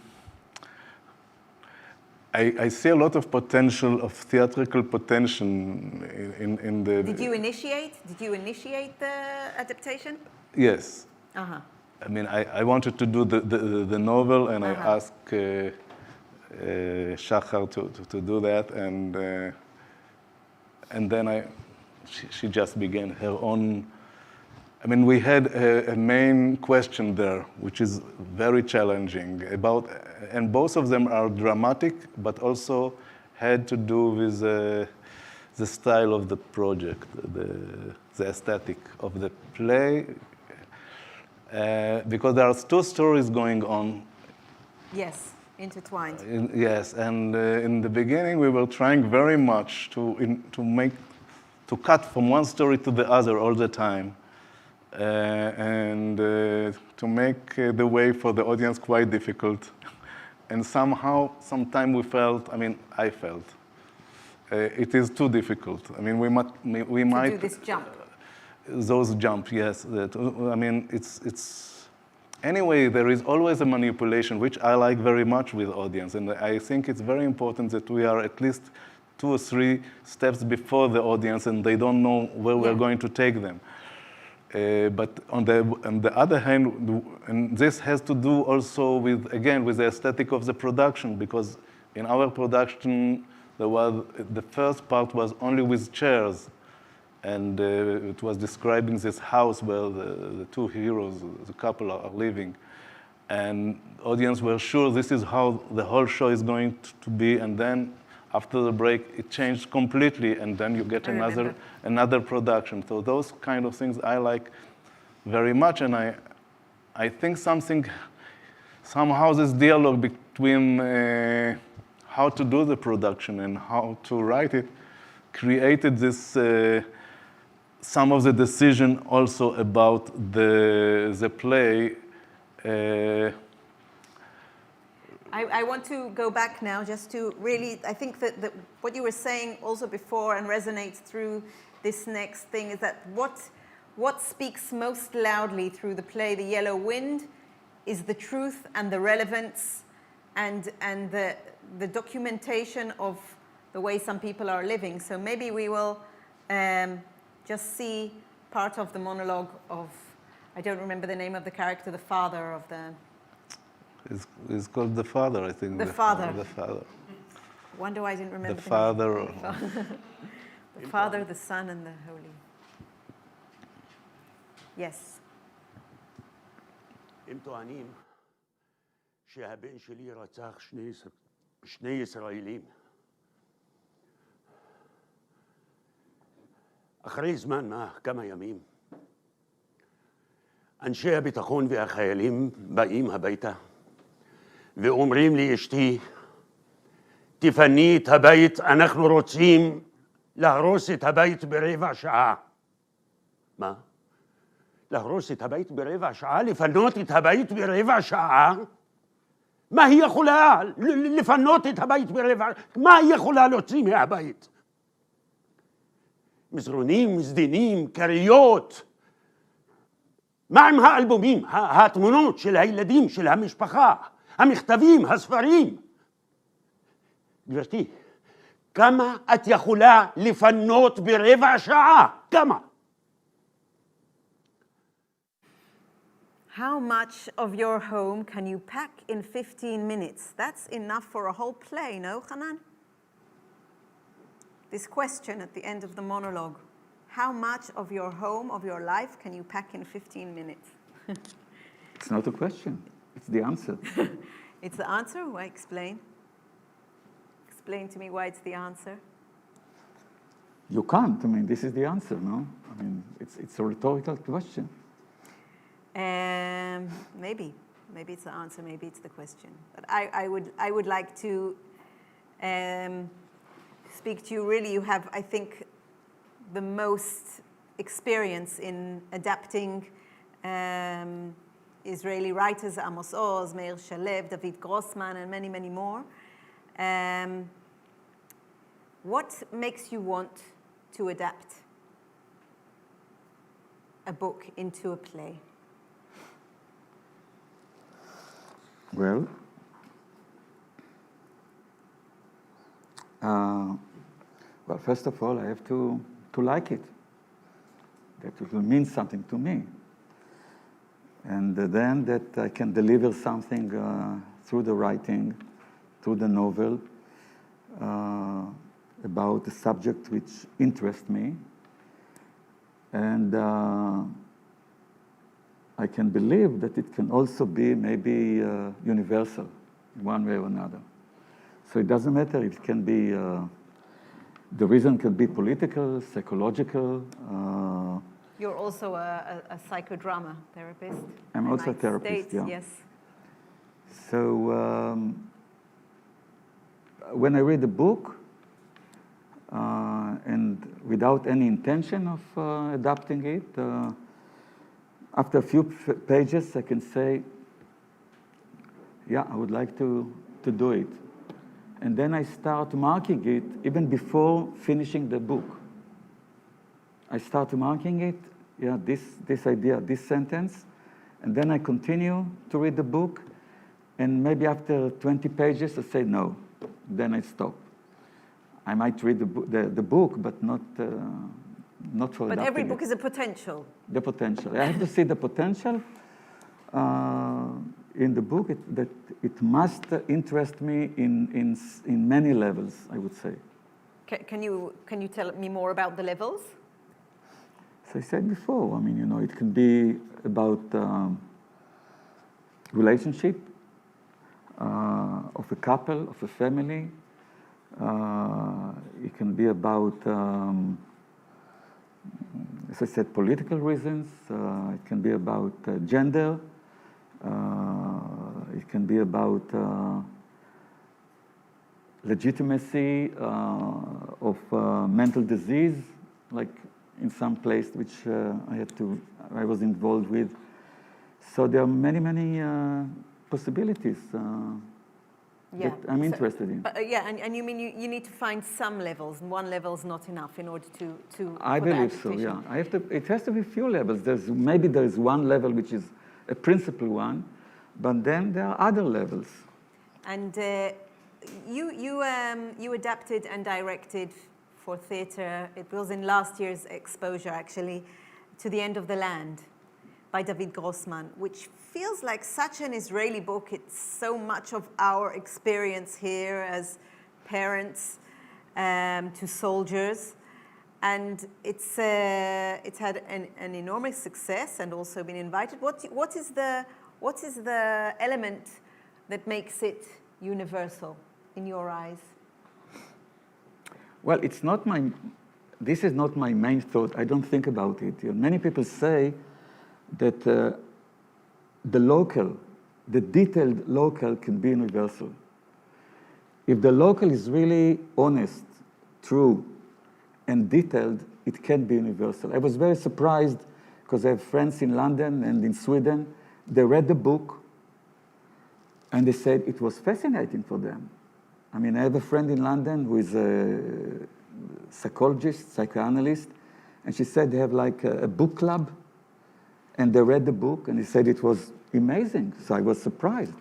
I see a lot of potential, of theatrical potential in the... Did you initiate the adaptation? Yes. Uh-huh. I mean, I wanted to do the novel, and I asked Shachar to do that, and then she just began her own... I mean, we had a main question there, which is very challenging, and both of them are dramatic, but also had to do with the style of the project, the aesthetic of the play, because there are two stories going on. Yes, intertwined. Yes, and in the beginning we were trying very much to cut from one story to the other all the time. And to make the way for the audience quite difficult. And sometimes I felt, it is too difficult. I mean, we might do this jump. Those jump, yes. It's anyway. There is always a manipulation, which I like very much with audience, and I think it's very important that we are at least 2 or 3 steps before the audience, and they don't know where we're going to take them. But on the other hand, and this has to do also with the aesthetic of the production, because in our production, the first part was only with chairs, and it was describing this house where the 2 heroes, the couple, are living. And audience were sure this is how the whole show is going to be, and then after the break, it changed completely, and then you get another production. So those kind of things I like very much, and I think somehow this dialogue between how to do the production and how to write it, created this, some of the decision also about the play. I want to go back now just to really, I think that what you were saying also before and resonates through this next thing is that what speaks most loudly through the play The Yellow Wind is the truth and the relevance and the documentation of the way some people are living. So maybe we will just see part of the monologue of, I don't remember the name of the character, the father of the... It's called The Father, I think. The Father. The Father. Wonder why I didn't remember The the Father. name. The Father, the Son, and the Holy. Yes. הם טוענים שהבן שלי רצח שני ישראלים. אחרי זמן מה, כמה ימים, אנשי הביטחון והחיילים באים הביתה ואומרים לי, אשתי, תפני את הבית, אנחנו רוצים להרוס את הבית ברבע שעה. מה? להרוס את הבית ברבע שעה? לפנות את הבית ברבע שעה? מה היא יכולה לפנות את הבית ברבע? מה היא יכולה להוציא מהבית? מזרונים, סדינים, כריות. מה עם האלבומים, התמונות של הילדים, של המשפחה, המכתבים, הספרים? גברתי, כמה את יכולה לפנות ברבע שעה? כמה? How much of your home can you pack in 15 minutes? That's enough for a whole play, no, Hanan? This question at the end of the monologue. How much of your home, of your life, can you pack in 15 minutes? It's not a question. It's the answer. It's the answer? Why explain? Explain to me why it's the answer. You can't. I mean, this is the answer, no? I mean, it's a rhetorical question. Maybe it's the answer, maybe it's the question. But I would like to speak to you. Really, you have, I think, the most experience in adapting Israeli writers, Amos Oz, Meir Shalev, David Grossman, and many, many more. What makes you want to adapt a book into a play? Well, first of all, I have to like it. That it will mean something to me. And then that I can deliver something through the writing, through the novel, about a subject which interests me. And I can believe that it can also be maybe universal in one way or another. So it doesn't matter, it can be, the reason can be political, psychological. You're also a psychodrama therapist. I'm also a therapist, States, yeah. Yes. So when I read the book, and without any intention of adapting it, after a few pages, I can say, yeah, I would like to do it. And then I start marking it even before finishing the book. I start marking it, yeah, this idea, this sentence, and then I continue to read the book, and maybe after 20 pages, I say no. Then I stop. I might read the book, but not for But every adapting book it. is a potential. The potential. I have to see the potential in the book. That it must interest me in many levels, I would say. Can you tell me more about the levels? As I said before, I mean, you know, it can be about relationship of a couple, of a family. It can be about, as I said, political reasons. It can be about gender. It can be about legitimacy of mental disease, like in some place which I was involved with. So there are many, many possibilities that I'm interested in. But, and you mean you need to find some levels, and one level's not enough in order to I believe so, yeah. It has to be few levels. Maybe there's one level which is a principal one, but then there are other levels. And you adapted and directed for theatre. It was in last year's exposure, actually, To the End of the Land by David Grossman, which feels like such an Israeli book. It's so much of our experience here as parents to soldiers. And it's had an enormous success and also been invited. What is the element that makes it universal in your eyes? Well, this is not my main thought. I don't think about it. Many people say that the detailed local can be universal. If the local is really honest, true, and detailed, it can be universal. I was very surprised because I have friends in London and in Sweden. They read the book and they said it was fascinating for them. I mean, I have a friend in London who is a psychologist, psychoanalyst, and she said they have like a book club, and they read the book, and he said it was amazing. So I was surprised.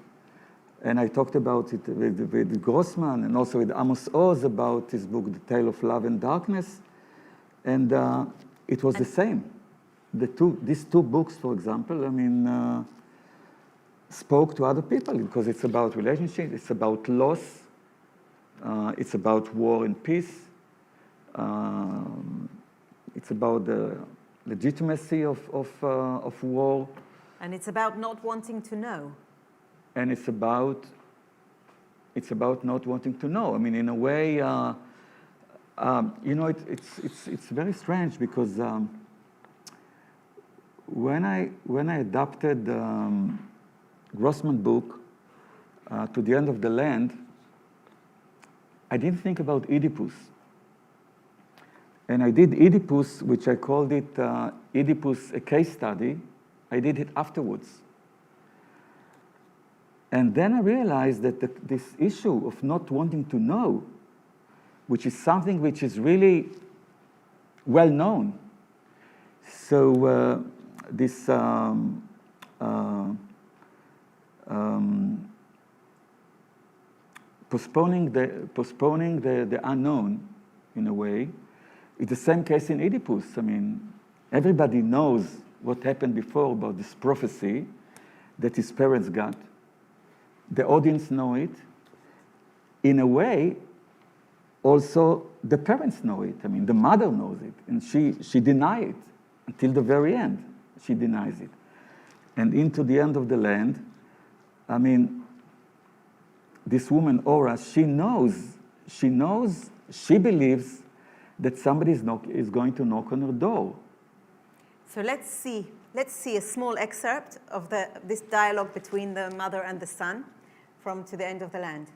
And I talked about it with Grossman and also with Amos Oz about his book, The Tale of Love and Darkness, and it was the same. These two books, for example, I mean, spoke to other people because it's about relationships, it's about loss, it's about war and peace, it's about the legitimacy of war. And it's about not wanting to know. And it's about not wanting to know. I mean, in a way, it's very strange because when I adapted Grossman book To the End of the Land, I didn't think about Oedipus. And I did Oedipus, which I called it Oedipus, a case study. I did it afterwards. And then I realized that this issue of not wanting to know, which is something which is really well known. So this postponing the unknown, in a way, is the same case in Oedipus. I mean, everybody knows what happened before about this prophecy that his parents got. The audience know it. In a way, also the parents know it. I mean, the mother knows it, and she denies it until the very end. She denies it. And into the end of the land, I mean, this woman, Ora, she believes that somebody is going to knock on her door. So let's see a small excerpt of this dialogue between the mother and the son from To the End of the Land.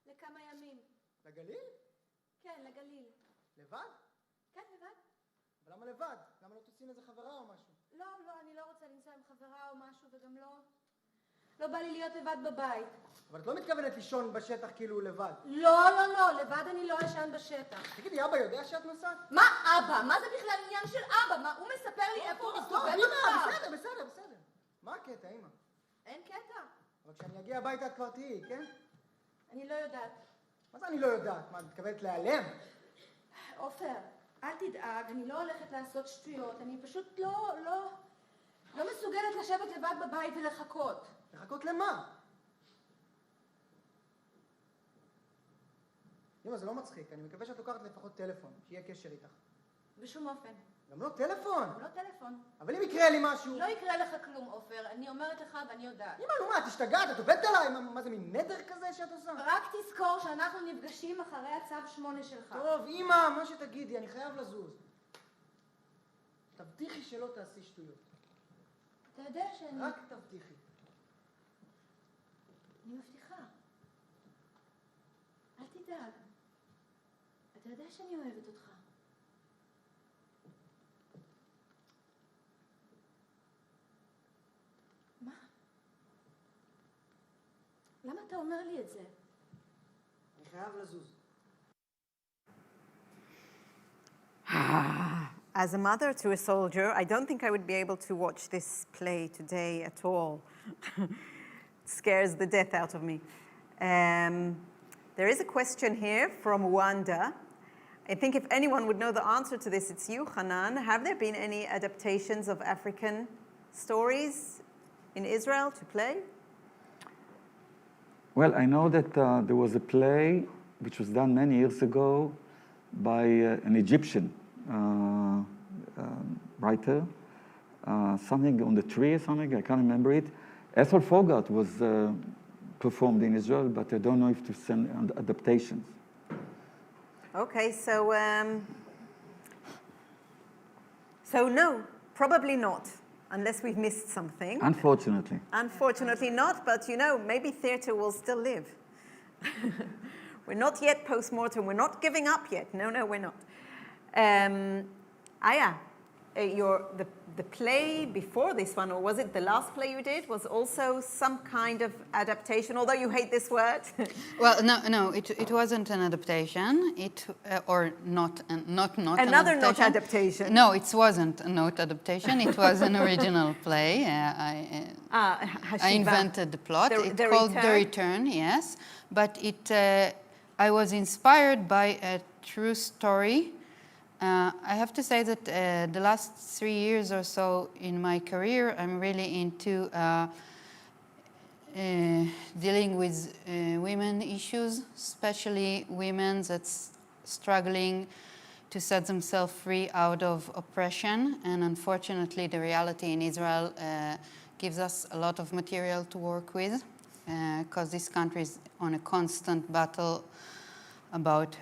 לכמה ימים. לגליל? כן, לגליל. לבד? כן, לבד. אבל למה לבד? למה לא תוצאים איזה חברה או משהו? לא, אני לא רוצה לנסוע עם חברה או משהו, וגם לא בא לי להיות לבד בבית. אבל את לא מתכוונת לישון בשטח כאילו לבד. לא, לבד אני לא אשן בשטח. תגידי, אבא יודע שאת נוסעת? מה אבא? מה זה בכלל עניין של אבא? מה, הוא מספר לי איפה הוא מסתובב עכשיו? בסדר. מה הקטע, אמא? אין קטע. אבל כשאני אגיע הביתה את כבר תהיי, כן? אני לא יודעת. מה זה אני לא יודעת? מה, את מתכוונת להיעלם? עופר, אל תדאג, אני לא הולכת לעשות שטויות, אני פשוט לא מסוגלת לשבת לבד בבית ולחכות. לחכות למה? אמא, זה לא מצחיק, אני מקווה שאת לוקחת לפחות טלפון, שיהיה קשר איתך. בשום אופן. גם לא טלפון. לא טלפון. אבל אם יקרה לי משהו... לא יקרה לך כלום, עופר, אני אומרת לך ואני יודעת. אמא, נו מה, את השתגעת? את עובדת עליי? מה זה, מין נדר כזה שאת עושה? רק תזכור שאנחנו נפגשים אחרי הצו 8 שלך. טוב, אמא, מה שתגידי, אני חייב לזוז. תבטיחי שלא תעשי שטויות. אתה יודע שאני... רק תבטיחי. אני מבטיחה. אל תדאג. אתה יודע שאני אוהבת אותך. מה? למה אתה אומר לי את זה? אני חייב לזוז. As a mother to a soldier, I don't think I would be able to watch this play today at all. It scares the death out of me. There is a question here from Wanda. I think if anyone would know the answer to this, it's you, Hanan. Have there been any adaptations of African stories in Israel to play? Well, I know that there was a play which was done many years ago by an Egyptian writer, something on the tree or something, I can't remember it. Ethel Fogart was performed in Israel, but I don't know if to send adaptations. Okay, so no, probably not, unless we've missed something. Unfortunately. Unfortunately not, but you know, maybe theater will still live. We're not yet post-mortem, we're not giving up yet. No, we're not. Aya, the play before this one, or was it the last play you did, was also some kind of adaptation, although you hate this word? Well, no, it wasn't an adaptation. Or not Another an adaptation. not adaptation. No, it wasn't a not adaptation. It was an original play. I invented the plot. It's called The Return, yes. But I was inspired by a true story. I have to say that the last 3 years or so in my career, I'm really into dealing with women issues, especially women that's struggling to set themselves free out of oppression. And unfortunately, the reality in Israel gives us a lot of material to work with, because this country is on a constant battle about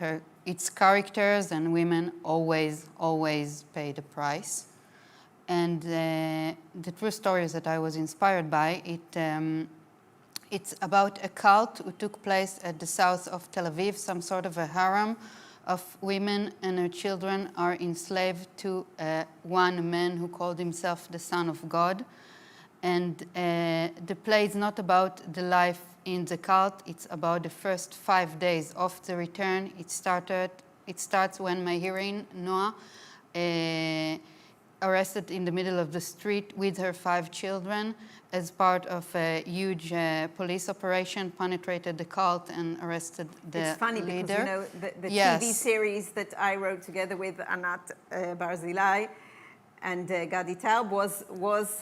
its characters, and women always pay the price. And the true stories that I was inspired by, it's about a cult who took place at the south of Tel Aviv, some sort of a harem of women, and her children are enslaved to one man who called himself the Son of God. And the play is not about the life in the cult, it's about the first 5 days of the return. It starts when my heroine, Noah, arrested in the middle of the street with her 5 children as part of a huge police operation, penetrated the cult and arrested the leader. It's funny because, you know, the Yes. TV series that I wrote together with Anat Barzilai and Gadi Taub was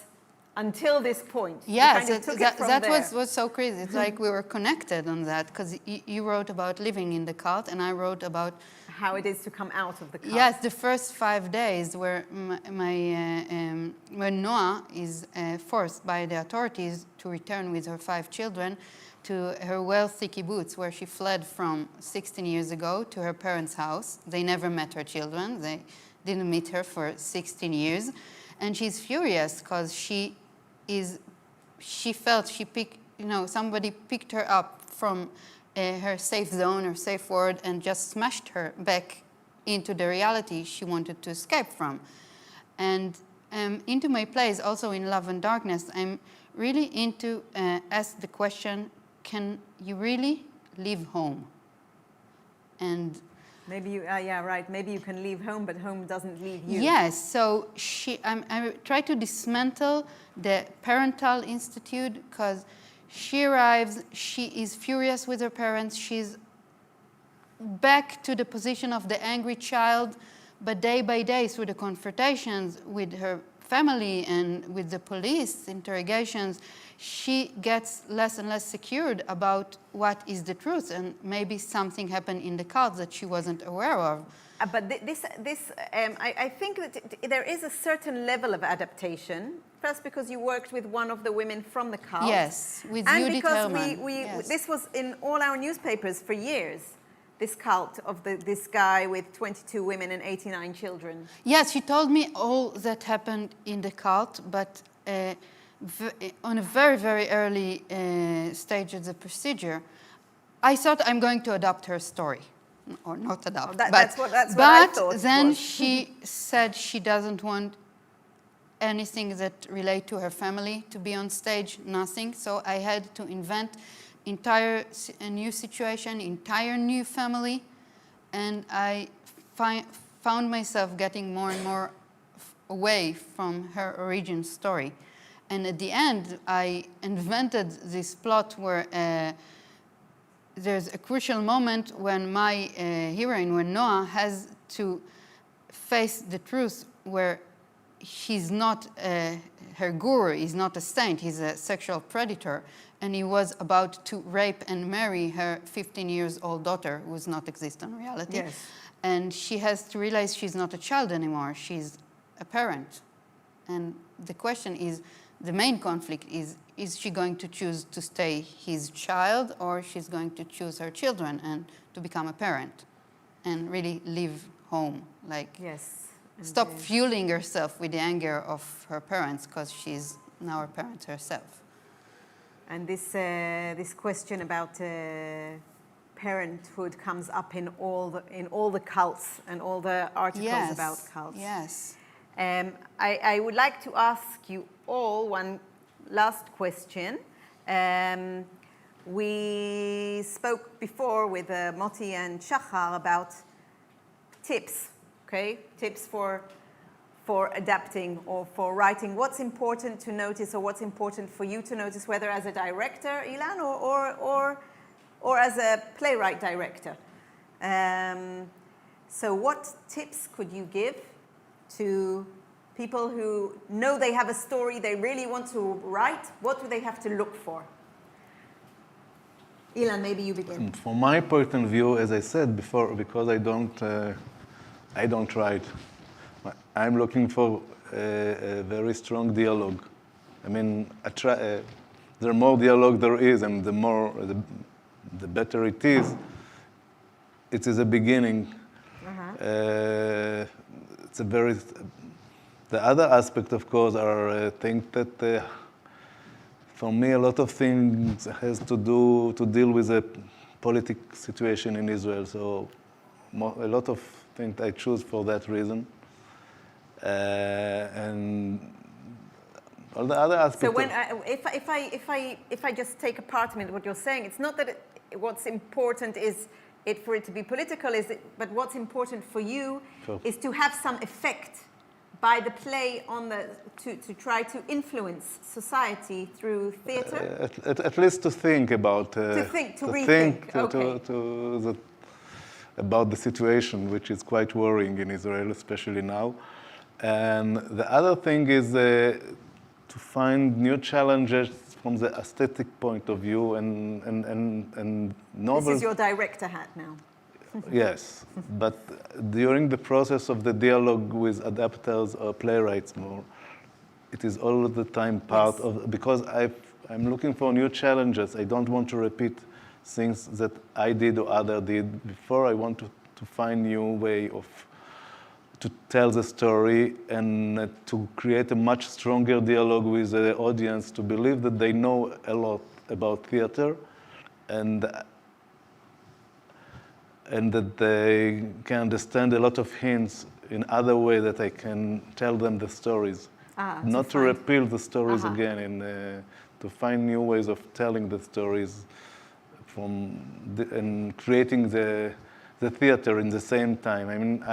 until this point. Yes, You kind of took it from there. was so crazy. It's like we were connected on that, because you wrote about living in the cult, and I wrote about how it is to come out of the cult. Yes, the first 5 days where when Noah is forced by the authorities to return with her 5 children to her wealthy kibbutz, where she fled from 16 years ago, to her parents' house. They never met her children. They didn't meet her for 16 years. And she's furious because she felt somebody picked her up from her safe zone or safe word and just smashed her back into the reality she wanted to escape from. And into my plays, also in Love and Darkness, I'm really into ask the question, can you really leave home? And Maybe you, yeah, right. Maybe you can leave home, but home doesn't leave you. Yes, so I try to dismantle the parental institute because she arrives, she is furious with her parents, she's back to the position of the angry child, but day by day through the confrontations with her family and with the police interrogations, she gets less and less secured about what is the truth, and maybe something happened in the cult that she wasn't aware of. But I think that there is a certain level of adaptation. First, because you worked with one of the women from the cult. Yes, with and Judith because Herman. yes. This was in all our newspapers for years. This cult of this guy with 22 women and 89 children. Yes, she told me all that happened in the cult, but on a very, very early stage of the procedure, I thought I'm going to adopt her story. Or not adopt. That's what I thought. But then she said she doesn't want anything that relate to her family to be on stage, nothing. So I had to invent a new situation, entire new family, and I found myself getting more and more away from her origin story. And at the end, I invented this plot where there's a crucial moment when my heroine, when Noah, has to face the truth where he's not, her guru is not a saint, he's a sexual predator, and he was about to rape and marry her 15-year-old daughter, who does not exist in reality. Yes. And she has to realize she's not a child anymore, she's a parent. And the question is, the main conflict is she going to choose to stay his child, or she's going to choose her children and to become a parent and really leave home, like stop fueling herself with the anger of her parents because she's now a parent herself. And this question about parenthood comes up in all the cults and all the articles about cults. Yes. I would like to ask you all one last question. We spoke before with Moti and Shachar about tips, okay? Tips for adapting or for writing. What's important to notice, or what's important for you to notice, whether as a director, Ilan, or as a playwright director. So what tips could you give to people who know they have a story they really want to write? What do they have to look for? Ilan, maybe you begin. From my point of view, as I said before, because I don't write, I'm looking for a very strong dialogue. I mean, the more dialogue there is, and the better it is. It is a beginning. It's a very. The other aspect, of course, are things that, for me, a lot of things has to deal with the political situation in Israel. So, a lot of things I choose for that reason, and all the other aspects. So, when if I just take apart what you're saying, it's not that what's important is for it to be political, but what's important for you is to have some effect by the play to try to influence society through theater? At least to think about... to rethink, about the situation, which is quite worrying in Israel, especially now. And the other thing is to find new challenges from the aesthetic point of view and novels... This is your director hat now. Yes, but during the process of the dialogue with adapters or playwrights more, it is all the time part of, because I'm looking for new challenges. I don't want to repeat things that I did or other did before. I want to find new way to tell the story and to create a much stronger dialogue with the audience, to believe that they know a lot about theater and that they can understand a lot of hints in other way that I can tell them the stories. Not to repeat the stories again, and to find new ways of telling the stories and creating the the theater in the same time. I mean,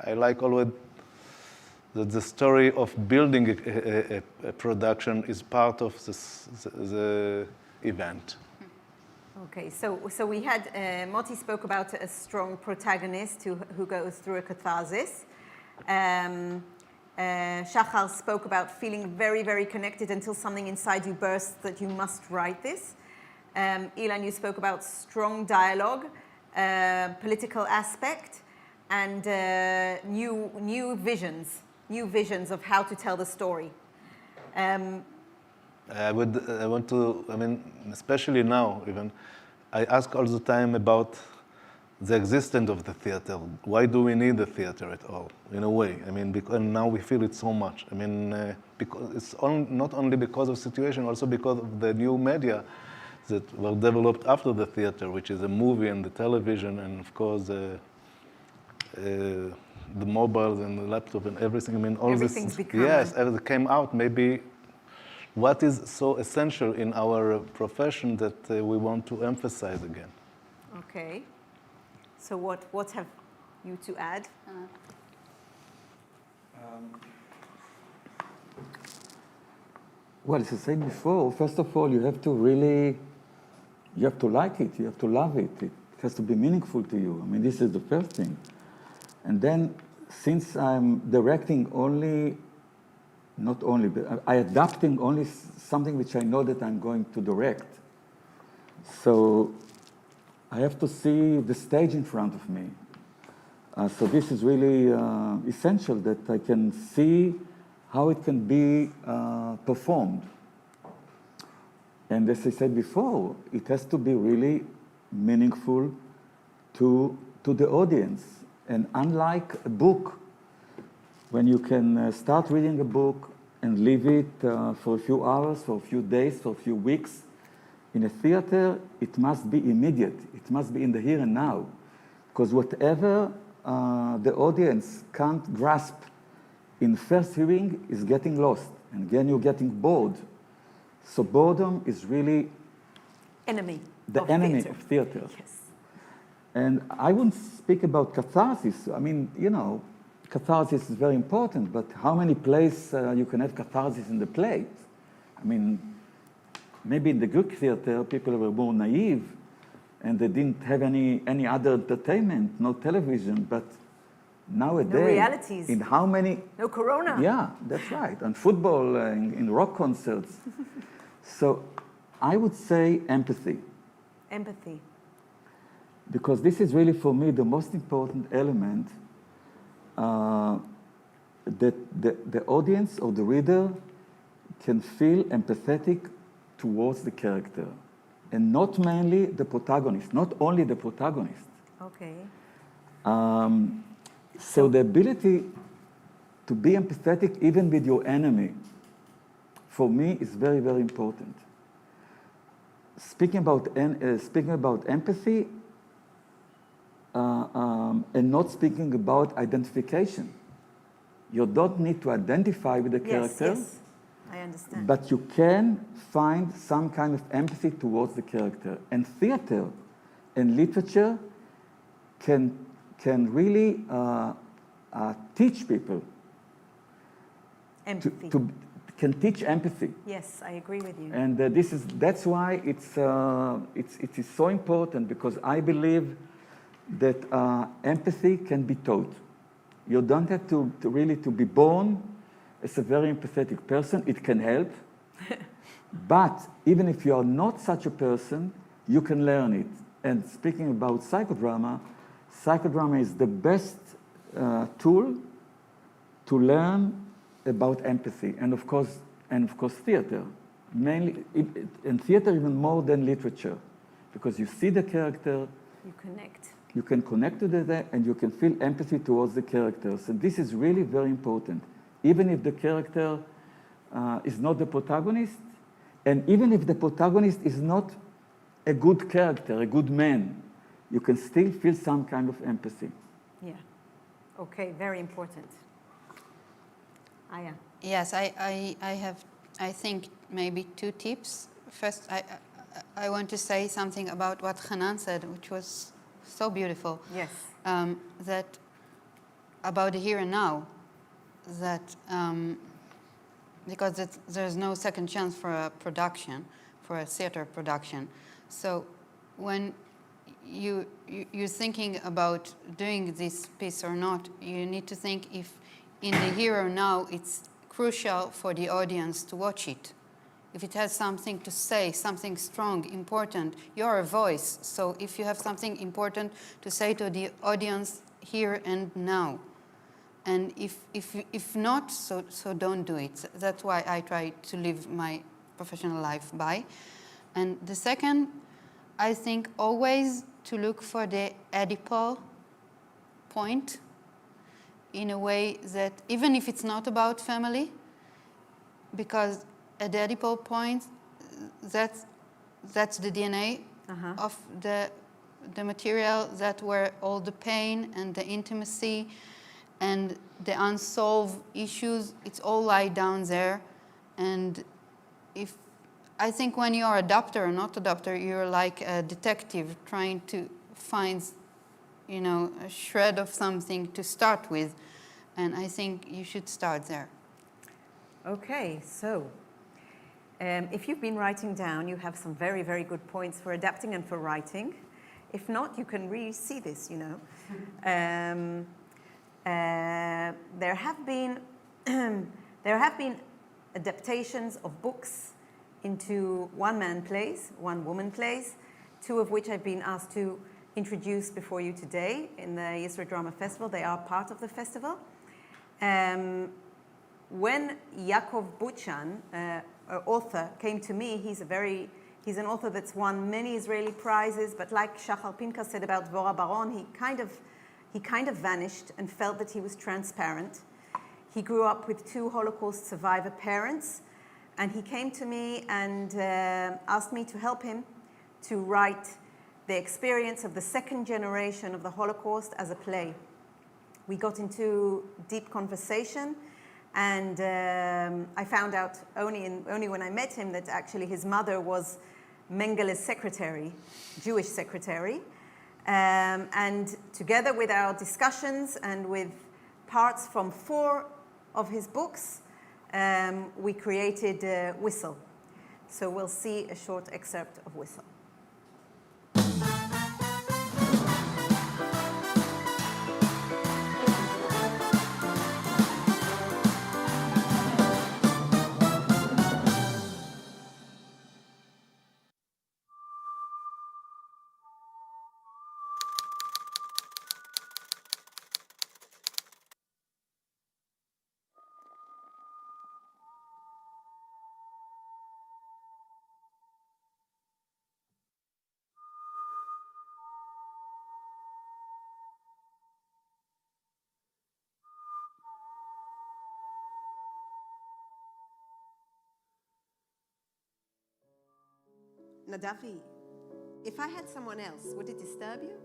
I like always that the story of building a production is part of the event. Okay, so we had, Moti spoke about a strong protagonist who goes through a catharsis. Shachar spoke about feeling very, very connected until something inside you bursts that you must write this. Ilan, you spoke about strong dialogue, political aspect, and new visions of how to tell the story. I want to, I mean, especially now even, I ask all the time about the existence of the theater. Why do we need the theater at all, in a way? I mean, because now we feel it so much. I mean, because it's not only because of situation, also because of the new media that were developed after the theater, which is a movie and the television, and of course the mobiles and the laptop and everything. I mean, all Everything's this. become Yes, everything came out. Maybe what is so essential in our profession that we want to emphasize again. Okay. So what have you to add? Well, as I said before, first of all, you have to like it, you have to love it. It has to be meaningful to you. I mean, this is the first thing. And then, since I'm directing not only, but I'm adapting only something which I know that I'm going to direct. So I have to see the stage in front of me. So this is really essential, that I can see how it can be performed. And as I said before, it has to be really meaningful to the audience. And unlike a book, when you can start reading a book and leave it for a few hours, for a few days, for a few weeks, in a theater, it must be immediate. It must be in the here and now. Because whatever the audience can't grasp in first hearing is getting lost. And again, you're getting bored. So boredom is really the enemy of theater. Yes. And I wouldn't speak about catharsis. I mean, you know, catharsis is very important, but how many plays you can have catharsis in the play? I mean, maybe in the Greek theater, people were more naive, and they didn't have any other entertainment, no television, but nowadays, no realities. In how many? No corona. Yeah, that's right. And football, in rock concerts. So I would say empathy. Empathy. Because this is really, for me, the most important element that the audience or the reader can feel empathetic towards the character. And not mainly the protagonist, not only the protagonist. Okay. So the ability to be empathetic even with your enemy, for me, is very, very important. Speaking about empathy, and not speaking about identification. You don't need to identify with the character. Yes, I understand. But you can find some kind of empathy towards the character. And theater and literature can really teach people. Empathy. Can teach empathy. Yes, I agree with you. And that's why it is so important, because I believe that empathy can be taught. You don't have to really be born as a very empathetic person. It can help. But even if you are not such a person, you can learn it. And speaking about psychodrama is the best tool to learn about empathy. And of course theater. Mainly, in theater even more than literature. Because you see the character. You connect. You can connect to that, and you can feel empathy towards the characters. And this is really very important. Even if the character is not the protagonist, and even if the protagonist is not a good character, a good man, you can still feel some kind of empathy. Yeah. Okay, very important. Aya. Yes, I have, I think, maybe 2 tips. First, I want to say something about what Hanan said, which was so beautiful. Yes. that about the here and now, that because there's no second chance for a production, for a theater production. So when you're thinking about doing this piece or not, you need to think if in the here or now it's crucial for the audience to watch it. If it has something to say, something strong, important, you're a voice. So if you have something important to say to the audience here and now, and if not, so don't do it. That's why I try to live my professional life by. And the second, I think always to look for the Oedipal point in a way that, even if it's not about family, because at the Oedipal point, that's the DNA of the material, that where all the pain and the intimacy and the unsolved issues, it's all lie down there. And I think when you are a doctor or not a doctor, you're like a detective trying to find, a shred of something to start with. And I think you should start there. Okay, so if you've been writing down, you have some very, very good points for adapting and for writing. If not, you can re-see this, There have been adaptations of books into one-man plays, one-woman plays, two of which I've been asked to introduce before you today in the IsraDrama Festival. They are part of the festival. When Yaakov Buchan, author, came to me, he's an author that's won many Israeli prizes, but like Shachar Pinkas said about Dvorah Baron, he kind of vanished and felt that he was transparent. He grew up with two Holocaust survivor parents, and he came to me and asked me to help him to write the experience of the second generation of the Holocaust as a play. We got into deep conversation, and I found out only when I met him that actually his mother was Mengele's secretary, Jewish secretary. And together with our discussions and with parts from 4 of his books, we created Whistle. So we'll see a short excerpt of Whistle. Nadavi, if I had someone else, would it disturb you?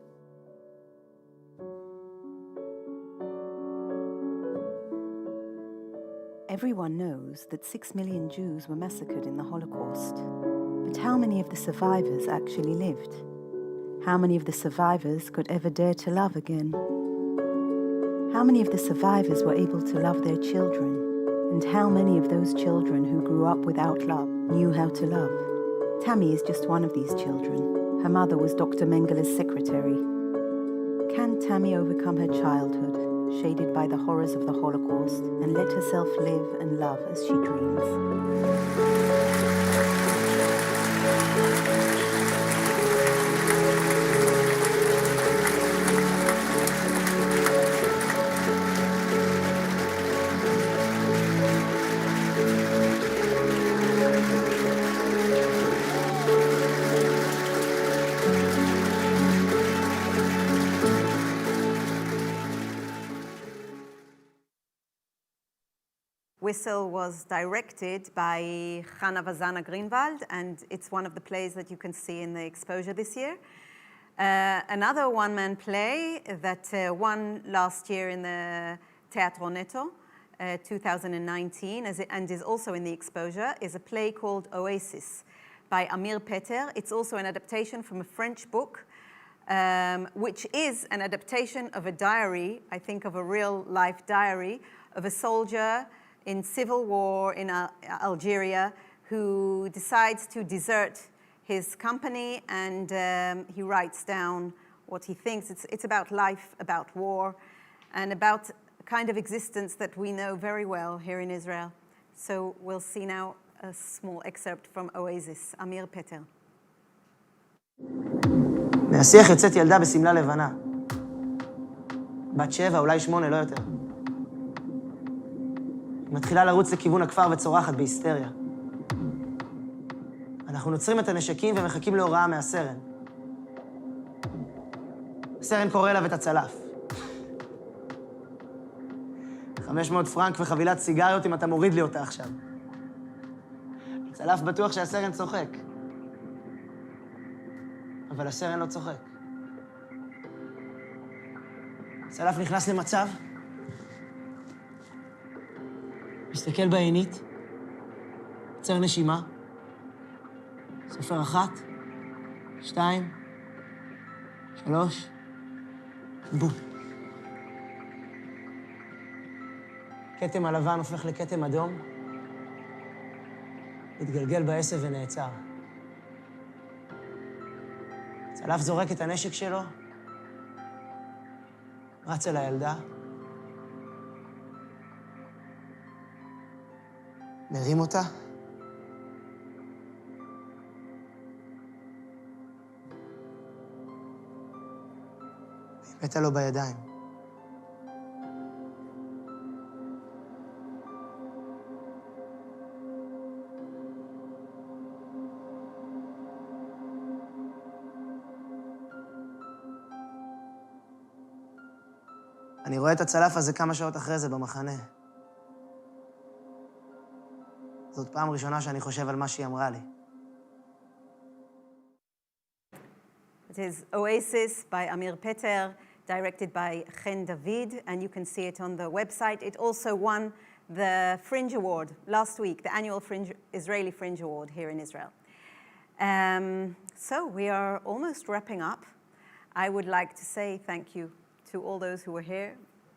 Everyone knows that 6 million Jews were massacred in the Holocaust. But how many of the survivors actually lived? How many of the survivors could ever dare to love again? How many of the survivors were able to love their children? And how many of those children who grew up without love knew how to love? Tammy is just one of these children. Her mother was Dr. Mengele's secretary. Can Tammy overcome her childhood, shaded by the horrors of the Holocaust, and let herself live and love as she dreams? Whistle was directed by Chana Vazana Greenwald, and it's one of the plays that you can see in the exposure this year. Another one-man play that won last year in the Teatro Neto, 2019, and is also in the exposure, is a play called Oasis by Amir Peter. It's also an adaptation from a French book which is an adaptation of a diary, I think of a real-life diary, of a soldier in civil war in Algeria who decides to desert his company, and he writes down what he thinks. It's about life, about war, and about a kind of existence that we know very well here in Israel. So we'll see now a small excerpt from Oasis, אמיר פטר. מהשיח יוצאת ילדה בשמלה לבנה. בת 7, אולי 8, לא יותר. היא מתחילה לרוץ לכיוון הכפר וצורחת בהיסטריה. אנחנו נוצרים את הנשקים ומחכים להוראה מהסרן. הסרן קורא אליו את הצלף. 500 פרנק וחבילת סיגריות אם אתה מוריד לי אותה עכשיו. הצלף בטוח שהסרן צוחק. אבל הסרן לא צוחק. הצלף נכנס למצב, מסתכל בעינית, עוצר נשימה, סופר 1, 2, 3, בום. כתם הלבן הופך לכתם אדום, התגלגל בעשב ונעצר. צלף זורק את הנשק שלו, רץ אל הילדה, מרים אותה, והיא מתה לו בידיים. אני רואה את הצלף הזה כמה שעות אחרי זה במחנה. זאת פעם ראשונה שאני חושב על מה שהיא אמרה לי. It is Oasis by Amir Peter, directed by Chen David, and you can see it on the website. It also won the Fringe Award last week, the annual Israeli Fringe Award here in Israel. So we are almost wrapping up. I would like to say thank you to all those who were here,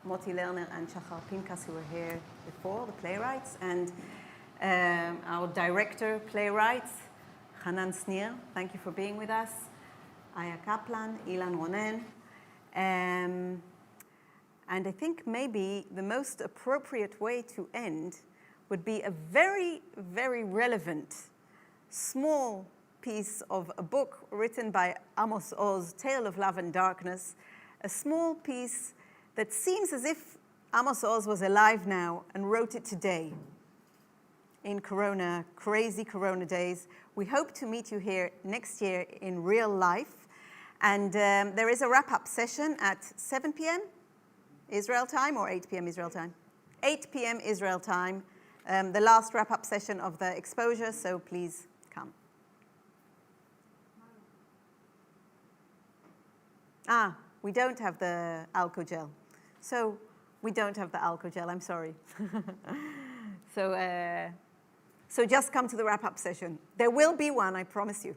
Moti Lerner and Shachar Pinkas, who were here before, the playwrights, and our director, playwright, Hanan Snir. Thank you for being with us. Aya Kaplan, Ilan Ronen. And I think maybe the most appropriate way to end would be a very, very relevant, small piece of a book written by Amos Oz, Tale of Love and Darkness, a small piece that seems as if Amos Oz was alive now and wrote it today in Corona, crazy Corona days. We hope to meet you here next year in real life. And there is a wrap-up session at 7 p.m. Israel time or 8 p.m. Israel time? 8 p.m. Israel time, the last wrap-up session of the exposure, so please come. We don't have the alcohol gel. So we don't have the alcohol gel, I'm sorry. So just come to the wrap-up session. There will be one, I promise you.